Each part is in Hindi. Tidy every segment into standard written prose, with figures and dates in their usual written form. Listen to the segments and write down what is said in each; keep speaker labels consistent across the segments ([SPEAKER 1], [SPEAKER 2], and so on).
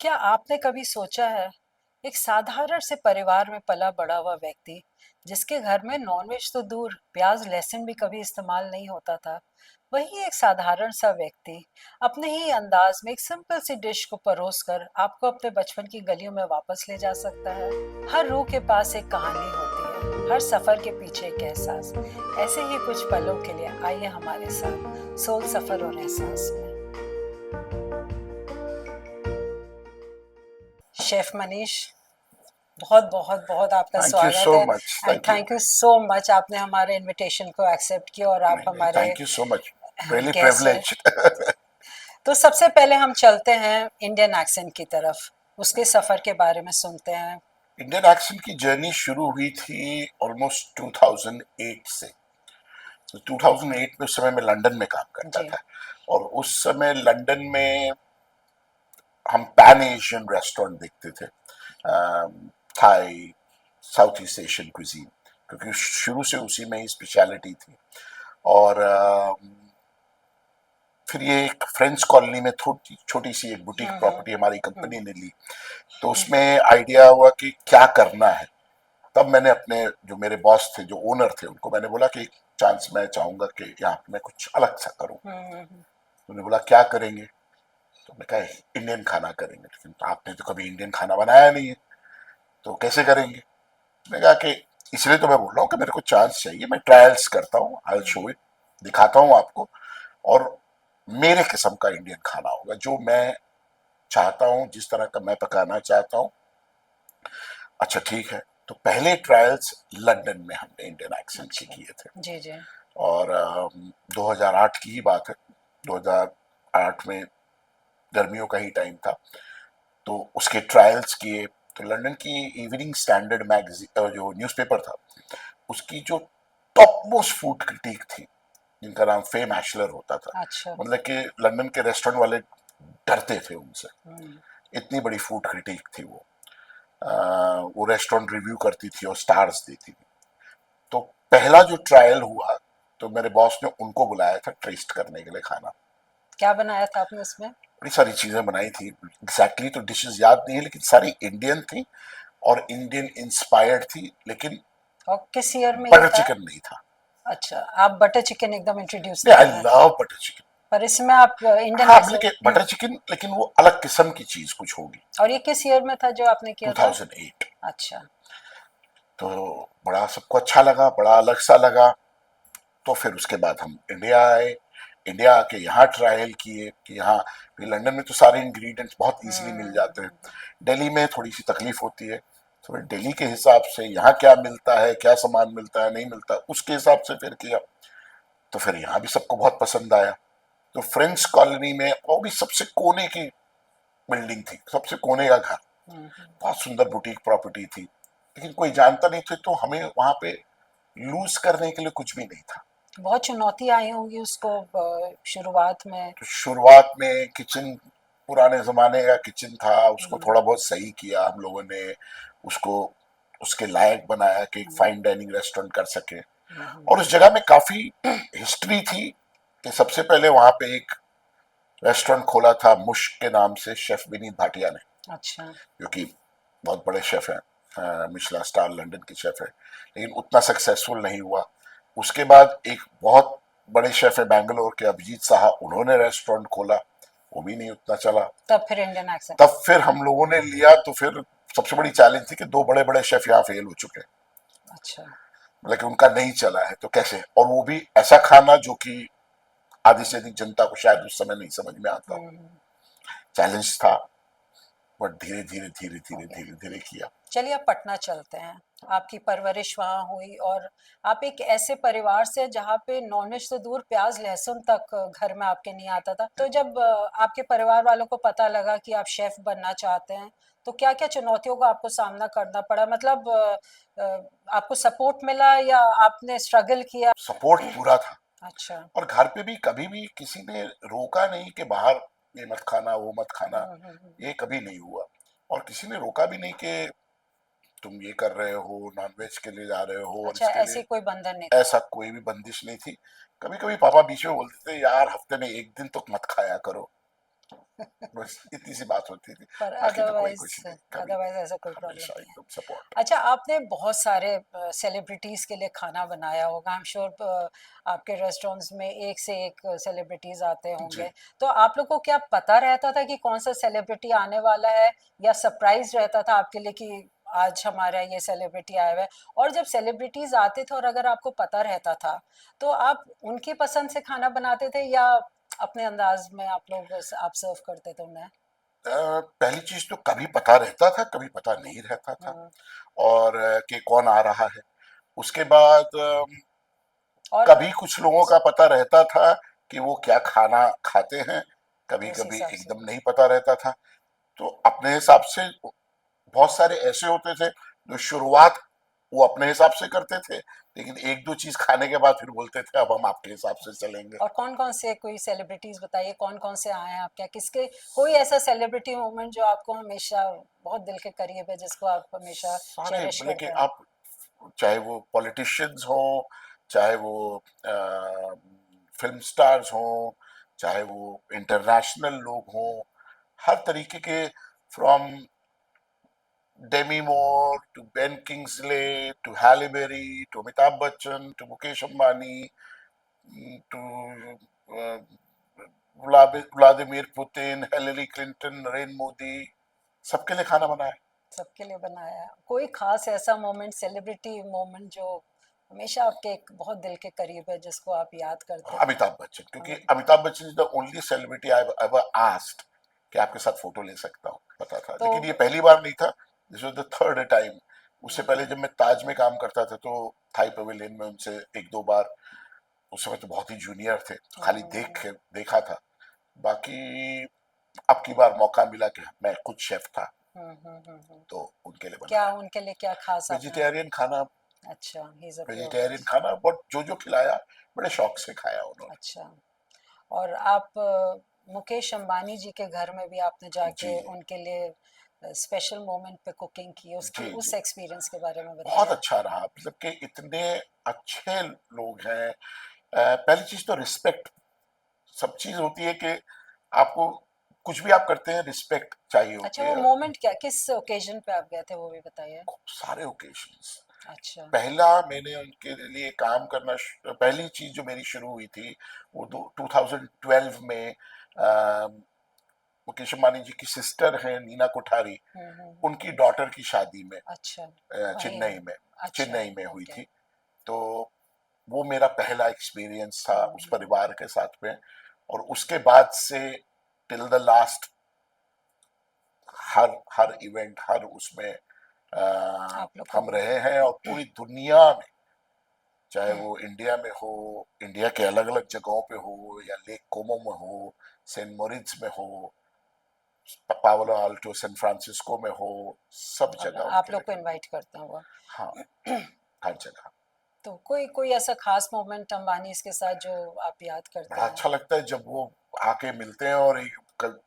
[SPEAKER 1] क्या आपने कभी सोचा है, एक साधारण से परिवार में पला बड़ा हुआ व्यक्ति, जिसके घर में नॉनवेज तो दूर, प्याज लहसुन भी कभी इस्तेमाल नहीं होता था, वही एक साधारण सा व्यक्ति अपने ही अंदाज में एक सिंपल सी डिश को परोस कर आपको अपने बचपन की गलियों में वापस ले जा सकता है। हर रूह के पास एक कहानी होती है, हर सफर के पीछे एक एहसास। ऐसे ही कुछ पलों के लिए आइए हमारे साथ सोल सफर और एहसास में। शेफ मनीष, बहुत बहुत बहुत आपका
[SPEAKER 2] थैंक यू
[SPEAKER 1] स्वागत
[SPEAKER 2] सो
[SPEAKER 1] है।
[SPEAKER 2] Much.
[SPEAKER 1] And
[SPEAKER 2] thank you.
[SPEAKER 1] Thank you so much, आपने हमारे इनविटेशन को एक्सेप्ट किया और आप
[SPEAKER 2] नहीं नहीं,
[SPEAKER 1] हमारे
[SPEAKER 2] thank you so much. Really
[SPEAKER 1] guest हैं।
[SPEAKER 2] प्रिविलेज्ड।
[SPEAKER 1] तो सबसे पहले हम चलते हैं इंडियन एक्सेंट की तरफ, उसके सफ़र के बारे में सुनते हैं।
[SPEAKER 2] इंडियन एक्सेंट की जर्नी शुरू हुई थी ऑलमोस्ट 2008 से। तो 2008 में उस समय मैं लंदन में काम करता
[SPEAKER 1] जी।
[SPEAKER 2] था। और उस समय लंदन में हम पैन एशियन रेस्टोरेंट देखते थे। Thai, South East Asian cuisine, क्योंकि शुरू से उसी में ही स्पेशलिटी थी। और फिर ये एक फ्रेंच कॉलोनी में थोड़ी छोटी सी एक बुटीक
[SPEAKER 1] हम्म।
[SPEAKER 2] प्रॉपर्टी हमारी
[SPEAKER 1] हम्म।
[SPEAKER 2] कंपनी ने ली। तो उसमें आइडिया हुआ कि क्या करना है। तब मैंने अपने जो मेरे बॉस थे, जो ओनर थे, उनको मैंने बोला कि एक चांस मैं चाहूंगा कि यहाँ पे मैं कुछ अलग सा करूं।
[SPEAKER 1] हम्म।
[SPEAKER 2] उन्होंने बोला क्या करेंगे। तो मैंने कहा इंडियन खाना करेंगे, लेकिन आपने तो कभी इंडियन खाना बनाया नहीं है, तो कैसे करेंगे। मैंने कहा कि इसलिए तो मैं बोल रहा हूँ कि मेरे को चांस चाहिए, मैं ट्रायल्स करता हूँ, आई शो इट, दिखाता हूँ आपको। और मेरे किस्म का इंडियन खाना होगा जो मैं चाहता हूँ, जिस तरह का मैं पकाना चाहता हूँ। अच्छा ठीक है। तो पहले ट्रायल्स लंदन में हमने इंडियन एक्सेंट के
[SPEAKER 1] अच्छा।
[SPEAKER 2] किए थे।
[SPEAKER 1] जी जी।
[SPEAKER 2] और 2008 की ही बात है। 2008 में गर्मियों का ही टाइम था। तो उसके ट्रायल्स किए। तो लंदन की इवनिंग स्टैंडर्ड मैगजीन, जो न्यूज़पेपर था, उसकी जो टॉप मोस्ट फूड क्रिटिक थी, जिनका नाम फेम एशलर होता था,
[SPEAKER 1] अच्छा।
[SPEAKER 2] मतलब कि लंदन के रेस्टोरेंट वाले डरते थे उनसे।
[SPEAKER 1] हम्म।
[SPEAKER 2] इतनी बड़ी फूड क्रिटिक थी वो। वो रेस्टोरेंट रिव्यू करती थी और स्टार्स देती थी। तो पहला जो ट्रायल हुआ, तो मेरे बॉस ने उनको बुलाया था टेस्ट करने के लिए खाना।
[SPEAKER 1] क्या बनाया था आपने उसमें?
[SPEAKER 2] बड़ी सारी चीजें बनाई थी, एग्जैक्टली तो डिशेस याद नहीं है, लेकिन सारी इंडियन थी और इंडियन इंस्पायर्ड थी, लेकिन
[SPEAKER 1] और किस ईयर में ये
[SPEAKER 2] बटर
[SPEAKER 1] था?
[SPEAKER 2] चिकन नहीं था।
[SPEAKER 1] अच्छा, आप बटर चिकन एकदम इंट्रोड्यूस
[SPEAKER 2] नहीं,
[SPEAKER 1] कर
[SPEAKER 2] आई
[SPEAKER 1] रहे हैं,
[SPEAKER 2] लव बटर चिकन।
[SPEAKER 1] पर इसमें आप इंडियन
[SPEAKER 2] हाँ, मतलब कि
[SPEAKER 1] एक्सेंट।
[SPEAKER 2] बटर चिकन, लेकिन वो अलग किस्म की चीज कुछ होगी।
[SPEAKER 1] और ये किस ईयर में था जो आपने किया था?
[SPEAKER 2] 2008।
[SPEAKER 1] अच्छा।
[SPEAKER 2] तो बड़ा सबको अच्छा लगा, बड़ा अलग सा लगा। तो फिर उसके बाद हम इंडिया आए। इंडिया आके यहाँ ट्रायल किए कि यहाँ, फिर लंदन में तो सारे इंग्रेडिएंट्स बहुत इजीली मिल जाते हैं।
[SPEAKER 1] हम्म।
[SPEAKER 2] दिल्ली में थोड़ी सी तकलीफ होती है। तो फिर दिल्ली के हिसाब से यहाँ क्या मिलता है, क्या सामान मिलता है, नहीं मिलता, उसके हिसाब से फिर किया। तो फिर यहाँ भी सबको बहुत पसंद आया। तो फ्रेंच कॉलोनी में वो भी सबसे कोने की बिल्डिंग थी, सबसे कोने का घर।
[SPEAKER 1] हम्म।
[SPEAKER 2] बहुत सुंदर बुटीक प्रॉपर्टी थी, लेकिन कोई जानता नहीं थे, तो हमें वहां पे लूज करने के लिए कुछ भी नहीं था।
[SPEAKER 1] बहुत चुनौती आई होंगी उसको शुरुआत में।
[SPEAKER 2] तो शुरुआत में किचन, पुराने जमाने का किचन था, उसको
[SPEAKER 1] हम्म।
[SPEAKER 2] थोड़ा बहुत सही किया हम लोगों ने। उसको उसके लायक बनाया कि एक
[SPEAKER 1] हम्म।
[SPEAKER 2] फाइन डाइनिंग रेस्टोरेंट कर सके।
[SPEAKER 1] हम्म।
[SPEAKER 2] और उस जगह में काफी हिस्ट्री थी कि सबसे पहले वहां पे एक रेस्टोरेंट खोला था मुश्क के नाम से, शेफ विनीत भाटिया ने,
[SPEAKER 1] अच्छा।
[SPEAKER 2] जो कि बहुत बड़े शेफ हैं, मिशेलिन स्टार लंदन के शेफ है, लेकिन उतना सक्सेसफुल नहीं हुआ। उसके बाद एक बहुत बड़े शेफ है बैंगलोर के, अभिजीत साहा, उन्होंने रेस्टोरेंट खोला, वो भी नहीं उतना चला।
[SPEAKER 1] तब फिर इंडियन एक्सेंट।
[SPEAKER 2] तब फिर हम लोगों ने लिया। तो फिर सबसे बड़ी चैलेंज थी कि दो बड़े बड़े शेफ यहाँ फेल हो चुके हैं,
[SPEAKER 1] अच्छा।
[SPEAKER 2] मतलब कि उनका नहीं चला है, तो कैसे, और वो भी ऐसा खाना जो कि आधी से अधिक जनता को शायद उस समय नहीं समझ में आता हो।
[SPEAKER 1] हम्म।
[SPEAKER 2] चैलेंज था, बट धीरे धीरे धीरे
[SPEAKER 1] हो
[SPEAKER 2] धीरे
[SPEAKER 1] गया।
[SPEAKER 2] धीरे धीरे किया।
[SPEAKER 1] चलिए अब पटना चलते हैं। आपकी परवरिश वहाँ हुई और आप एक ऐसे परिवार से जहाँ पे नॉनवेज तो दूर, प्याज लहसुन तक घर में आपके नहीं आता था। तो जब आपके परिवार वालों को पता लगा कि आप शेफ बनना चाहते हैं, तो क्या क्या चुनौतियों का आपको सामना करना पड़ा? मतलब आपको सपोर्ट मिला या आपने स्ट्रगल किया?
[SPEAKER 2] सपोर्ट पूरा था।
[SPEAKER 1] अच्छा।
[SPEAKER 2] और घर पे भी कभी भी किसी ने रोका नहीं कि बाहर ये मत खाना, वो मत खाना, ये कभी नहीं हुआ। और किसी ने रोका भी नहीं कि तुम ये कर रहे हो, नॉनवेज के लिए जा रहे हो और
[SPEAKER 1] अच्छा,
[SPEAKER 2] इसके लिए।
[SPEAKER 1] ऐसी कोई बंधन नहीं था।
[SPEAKER 2] ऐसा कोई भी बंदिश नहीं थी। कभी कभी पापा बीच में बोलते थे, यार हफ्ते में एक दिन तो मत खाया करो। बस इतनी सी बात होती थी,
[SPEAKER 1] पर
[SPEAKER 2] बाकी तो कोई
[SPEAKER 1] अदरवाइज
[SPEAKER 2] कुछ नहीं, कभी
[SPEAKER 1] अदरवाइज
[SPEAKER 2] नहीं,
[SPEAKER 1] ऐसा कोई प्रॉब्लम
[SPEAKER 2] हमेशा
[SPEAKER 1] नहीं है।
[SPEAKER 2] एकदम सपोर्ट।
[SPEAKER 1] अच्छा, आपने बहुत सारे सेलिब्रिटीज के लिए खाना बनाया होगा, आई एम श्योर आपके रेस्टोरेंट्स में एक से एक सेलिब्रिटीज आते
[SPEAKER 2] जी।
[SPEAKER 1] होंगे। तो आप लोग को क्या पता रहता था कि कौन सा सेलिब्रिटी आने वाला है, या सरप्राइज रहता था आपके लिए कि आज हमारा ये सेलिब्रिटी आया हुआ है? और जब सेलिब्रिटीज आते थे और अगर आपको पता रहता था, तो आप उनकी पसंद से खाना बनाते थे या अपने अंदाज में आप सर्व करते थे उन्हें?
[SPEAKER 2] पहली चीज तो कभी पता रहता था, कभी पता नहीं रहता था,
[SPEAKER 1] हम्म।
[SPEAKER 2] और कि कौन आ रहा है। उसके बाद
[SPEAKER 1] और
[SPEAKER 2] कभी कुछ लोगों का पता रहता था कि वो क्या खाना खाते हैं, कभी
[SPEAKER 1] उस
[SPEAKER 2] कभी
[SPEAKER 1] हिसाब से।
[SPEAKER 2] एकदम नहीं पता रहता था। तो अपने हिसाब से बहुत सारे ऐसे होते थे जो शुरुआत वो अपने हिसाब से करते थे, लेकिन एक दो चीज खाने के बाद फिर बोलते थे अब हम आपके हिसाब से चलेंगे।
[SPEAKER 1] और कौन कौन से, कोई सेलिब्रिटीज बताइए, कौन कौन से आए हैं आपके यहाँ? किसके, कोई ऐसा सेलिब्रिटी मोमेंट जो आपको हमेशा बहुत दिल के करीब है, जिसको आप हमेशा
[SPEAKER 2] सारे,
[SPEAKER 1] चेरिश
[SPEAKER 2] लेकिन
[SPEAKER 1] करते हैं?
[SPEAKER 2] आप चाहे वो पॉलिटिशियंस हों, चाहे वो फिल्म स्टार्स हों, चाहे वो इंटरनेशनल लोग हों, हर तरीके के, from Demi Moore to Ben Kingsley to Halle Berry to Amitabh Bachchan to Mukesh Ambani to Vladimir Putin, Hillary Clinton, Narendra Modi, सबके लिए खाना बनाया।
[SPEAKER 1] सबके लिए बनाया है? कोई खास ऐसा मोमेंट, सेलिब्रिटी मोमेंट, जो हमेशा आपके एक बहुत दिल के करीब है, जिसको आप याद करते हैं?
[SPEAKER 2] अमिताभ बच्चन, क्योंकि
[SPEAKER 1] Amit
[SPEAKER 2] Amitabh Bachchan is the only celebrity I ever asked कि आपके साथ फोटो ले सकता हूँ, पता था,
[SPEAKER 1] तो
[SPEAKER 2] लेकिन ये पहली बार नहीं था, this was the third time. उससे पहले
[SPEAKER 1] हम्म,
[SPEAKER 2] जब मैं ताज में काम करता था तो थाई पवेलियन में उनसे एक दो बार, उस समय तो बहुत ही जूनियर थे, तो खाली
[SPEAKER 1] हम्म,
[SPEAKER 2] देखा था। बाकी अब की बार मौका मिला कि मैं खुद शेफ था,
[SPEAKER 1] हम्म।
[SPEAKER 2] तो उनके लिए
[SPEAKER 1] क्या
[SPEAKER 2] बनाया।
[SPEAKER 1] उनके लिए क्या खास आपने?
[SPEAKER 2] वेजिटेरियन खाना,
[SPEAKER 1] अच्छा, he is a pure
[SPEAKER 2] vegetarian
[SPEAKER 1] veg.
[SPEAKER 2] खाना बहुत जो जो खिलाया बड़े शौक से खाया उन्होंने।
[SPEAKER 1] अच्छा। और आप मुकेश अंबानी जी के घर में भी आपने
[SPEAKER 2] जी
[SPEAKER 1] जाके उनके लिए स्पेशल मोमेंट पे कुकिंग की, उसकी
[SPEAKER 2] जी
[SPEAKER 1] उस
[SPEAKER 2] जी,
[SPEAKER 1] एक्सपीरियंस के बारे में
[SPEAKER 2] बहुत
[SPEAKER 1] बताइए।
[SPEAKER 2] अच्छा रहा, मतलब कि इतने अच्छे लोग हैं। पहली चीज तो रिस्पेक्ट, सब चीज होती है कि आपको कुछ भी आप करते हैं रिस्पेक्ट चाहिए
[SPEAKER 1] अच्छा,
[SPEAKER 2] होती
[SPEAKER 1] वो
[SPEAKER 2] है।
[SPEAKER 1] मोमेंट क्या, किस ओकेजन पे आप गए थे, वो भी बताइए।
[SPEAKER 2] सारे ओकेशंस,
[SPEAKER 1] अच्छा।
[SPEAKER 2] पहला मैंने उनके लिए काम करना, पहली चीज जो मेरी शुरू हुई थी वो 2012 में, अ, मुकेश अंबानी जी की सिस्टर हैं नीना कोठारी,
[SPEAKER 1] हम्म।
[SPEAKER 2] उनकी डॉटर की शादी में,
[SPEAKER 1] अच्छा, वही है।
[SPEAKER 2] चेन्नई में,
[SPEAKER 1] अच्छा।
[SPEAKER 2] चेन्नई में हुई
[SPEAKER 1] ओके।
[SPEAKER 2] थी। तो वो मेरा पहला एक्सपीरियंस था उस
[SPEAKER 1] हम्म।
[SPEAKER 2] परिवार के साथ में, और उसके बाद से टिल द लास्ट हर हर इवेंट, हर उसमें
[SPEAKER 1] आप लोग को
[SPEAKER 2] हम रहे हैं, और पूरी दुनिया में, चाहे
[SPEAKER 1] हम्म,
[SPEAKER 2] वो इंडिया में हो, इंडिया के अलग अलग जगहों पे हो, या लेक कोमो में हो, सेंट मोरिट्स में हो, पावलो आल्टो सैन फ्रांसिस्को में हो, सब जगह
[SPEAKER 1] आप
[SPEAKER 2] उनके
[SPEAKER 1] लोग
[SPEAKER 2] लिए
[SPEAKER 1] को
[SPEAKER 2] करना।
[SPEAKER 1] इनवाइट करते हैं वो?
[SPEAKER 2] हाँ, हर जगह।
[SPEAKER 1] तो कोई कोई ऐसा खास मोमेंट अंबानी के साथ जो आप याद करते
[SPEAKER 2] बड़ा
[SPEAKER 1] हैं?
[SPEAKER 2] अच्छा लगता है जब वो आके मिलते हैं, और
[SPEAKER 1] खुद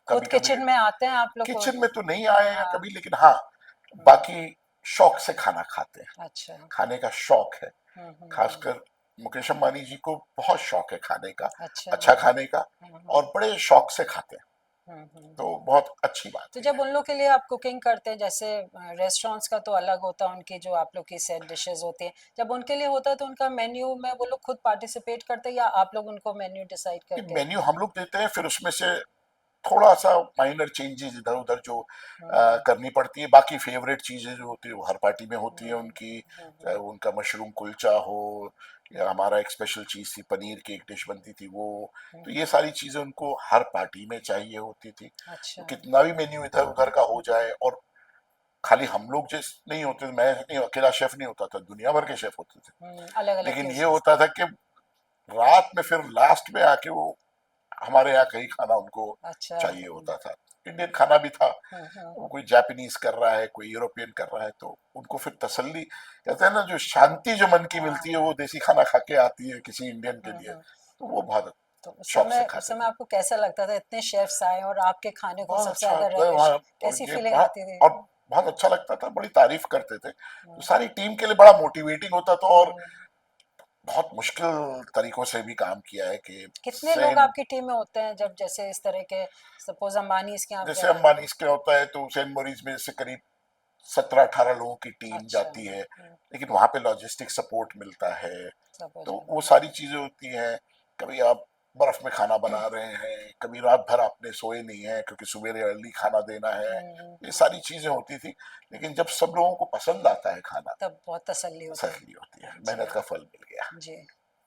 [SPEAKER 2] कभी कभी
[SPEAKER 1] किचन में आते हैं आप लोग को?
[SPEAKER 2] किचन में तो नहीं आए हैं
[SPEAKER 1] हाँ।
[SPEAKER 2] कभी, लेकिन हाँ,
[SPEAKER 1] हम्म।
[SPEAKER 2] बाकी शौक से खाना खाते हैं,
[SPEAKER 1] अच्छा।
[SPEAKER 2] खाने का शौक है।
[SPEAKER 1] हम्म।
[SPEAKER 2] खासकर मुकेश अंबानी जी को बहुत शौक है खाने का,
[SPEAKER 1] अच्छा।
[SPEAKER 2] अच्छा खाने का, और बड़े शौक से खाते हैं,
[SPEAKER 1] हम्म।
[SPEAKER 2] तो बहुत अच्छी बात
[SPEAKER 1] तो
[SPEAKER 2] है
[SPEAKER 1] जब
[SPEAKER 2] ये।
[SPEAKER 1] उन लोग के लिए आप कुकिंग करते हैं, जैसे रेस्टोरेंट्स का तो अलग होता है, उनकी जो आप लोग की सेट डिशेस होती हैं, जब उनके लिए होता है तो उनका मेन्यू में वो लोग खुद पार्टिसिपेट करते हैं, या आप लोग उनको मेन्यू डिसाइड
[SPEAKER 2] ये
[SPEAKER 1] करके?
[SPEAKER 2] मेन्यू हम लोग देते हैं, फिर उसमें से थोड़ा सा माइनर चेंजेस इधर उधर जो
[SPEAKER 1] हम्म।
[SPEAKER 2] करनी पड़ती है, बाकी फेवरेट चीजें जो होती है वो हर पार्टी में होती है उनकी, चाहे
[SPEAKER 1] हम्म।
[SPEAKER 2] वो उनका मशरूम कुलचा हो, या हमारा एक स्पेशल चीज थी पनीर की एक डिश बनती थी वो, तो
[SPEAKER 1] हम्म।
[SPEAKER 2] ये सारी चीजें उनको हर पार्टी में चाहिए होती थी। तो
[SPEAKER 1] अच्छा।
[SPEAKER 2] कितना भी मेन्यू इधर उधर का हो जाए, और खाली हम लोग जिस नहीं होते, मैं नहीं अकेला शेफ नहीं होता था, दुनिया भर के शेफ होते थे,
[SPEAKER 1] अलग अलग
[SPEAKER 2] लेकिन ये
[SPEAKER 1] क्यूजिन्स
[SPEAKER 2] होता
[SPEAKER 1] के।
[SPEAKER 2] था कि रात में फिर लास्ट में आके वो हमारे यहाँ कहीं खाना उनको
[SPEAKER 1] अच्छा।
[SPEAKER 2] चाहिए होता था। इंडियन खाना भी था,
[SPEAKER 1] हम्म।
[SPEAKER 2] वो कोई जापानीज कर रहा है, कोई यूरोपियन कर रहा है, तो उनको फिर तसल्ली, कहते हैं ना, जो शांति जो मन की
[SPEAKER 1] हाँ।
[SPEAKER 2] मिलती है वो देसी खाना खा के आती है किसी इंडियन के लिए,
[SPEAKER 1] हम्म।
[SPEAKER 2] तो वो बहुत
[SPEAKER 1] तो
[SPEAKER 2] शौक से
[SPEAKER 1] उस
[SPEAKER 2] खाते
[SPEAKER 1] समय
[SPEAKER 2] थे।
[SPEAKER 1] आपको कैसा लगता था, इतने शेफ्स आए और आपके खाने को
[SPEAKER 2] बहुत
[SPEAKER 1] सबसे
[SPEAKER 2] अच्छा
[SPEAKER 1] ज्यादा
[SPEAKER 2] लगता है
[SPEAKER 1] रविश,
[SPEAKER 2] वहाँ, और
[SPEAKER 1] कैसी
[SPEAKER 2] ये
[SPEAKER 1] फीलिंग
[SPEAKER 2] बहुत,
[SPEAKER 1] आती थी?
[SPEAKER 2] और बहुत अच्छा लगता था, बड़ी तारीफ करते थे, तो
[SPEAKER 1] हम्म।
[SPEAKER 2] सारी टीम के लिए बड़ा मोटिवेटिंग होता था, और
[SPEAKER 1] हम्म।
[SPEAKER 2] बहुत मुश्किल तरीकों से भी काम किया है कि
[SPEAKER 1] कितने लोग
[SPEAKER 2] सेम,
[SPEAKER 1] आपकी टीम में होते हैं जब जैसे इस तरह के, सपोज अंबानीज के आप
[SPEAKER 2] जैसे
[SPEAKER 1] गए?
[SPEAKER 2] अंबानी के होता है तो सेंट मोरिस में से करीब 17-18 लोगों की टीम
[SPEAKER 1] अच्छा।
[SPEAKER 2] जाती है, लेकिन वहां पे लॉजिस्टिक सपोर्ट मिलता है।
[SPEAKER 1] समझ
[SPEAKER 2] तो वो
[SPEAKER 1] गई।
[SPEAKER 2] सारी चीजें होती हैं। कभी आप बर्फ में खाना बना रहे हैं, कभी रात भर आपने सोए नहीं है क्योंकि सुबह अर्ली खाना देना है। ये सारी चीजें होती थी, लेकिन जब सब लोगों को पसंद आता है खाना,
[SPEAKER 1] तब बहुत तसल्ली होती है।
[SPEAKER 2] तसल्ली होती है,
[SPEAKER 1] जी।
[SPEAKER 2] मेहनत का फल मिल गया।
[SPEAKER 1] जी।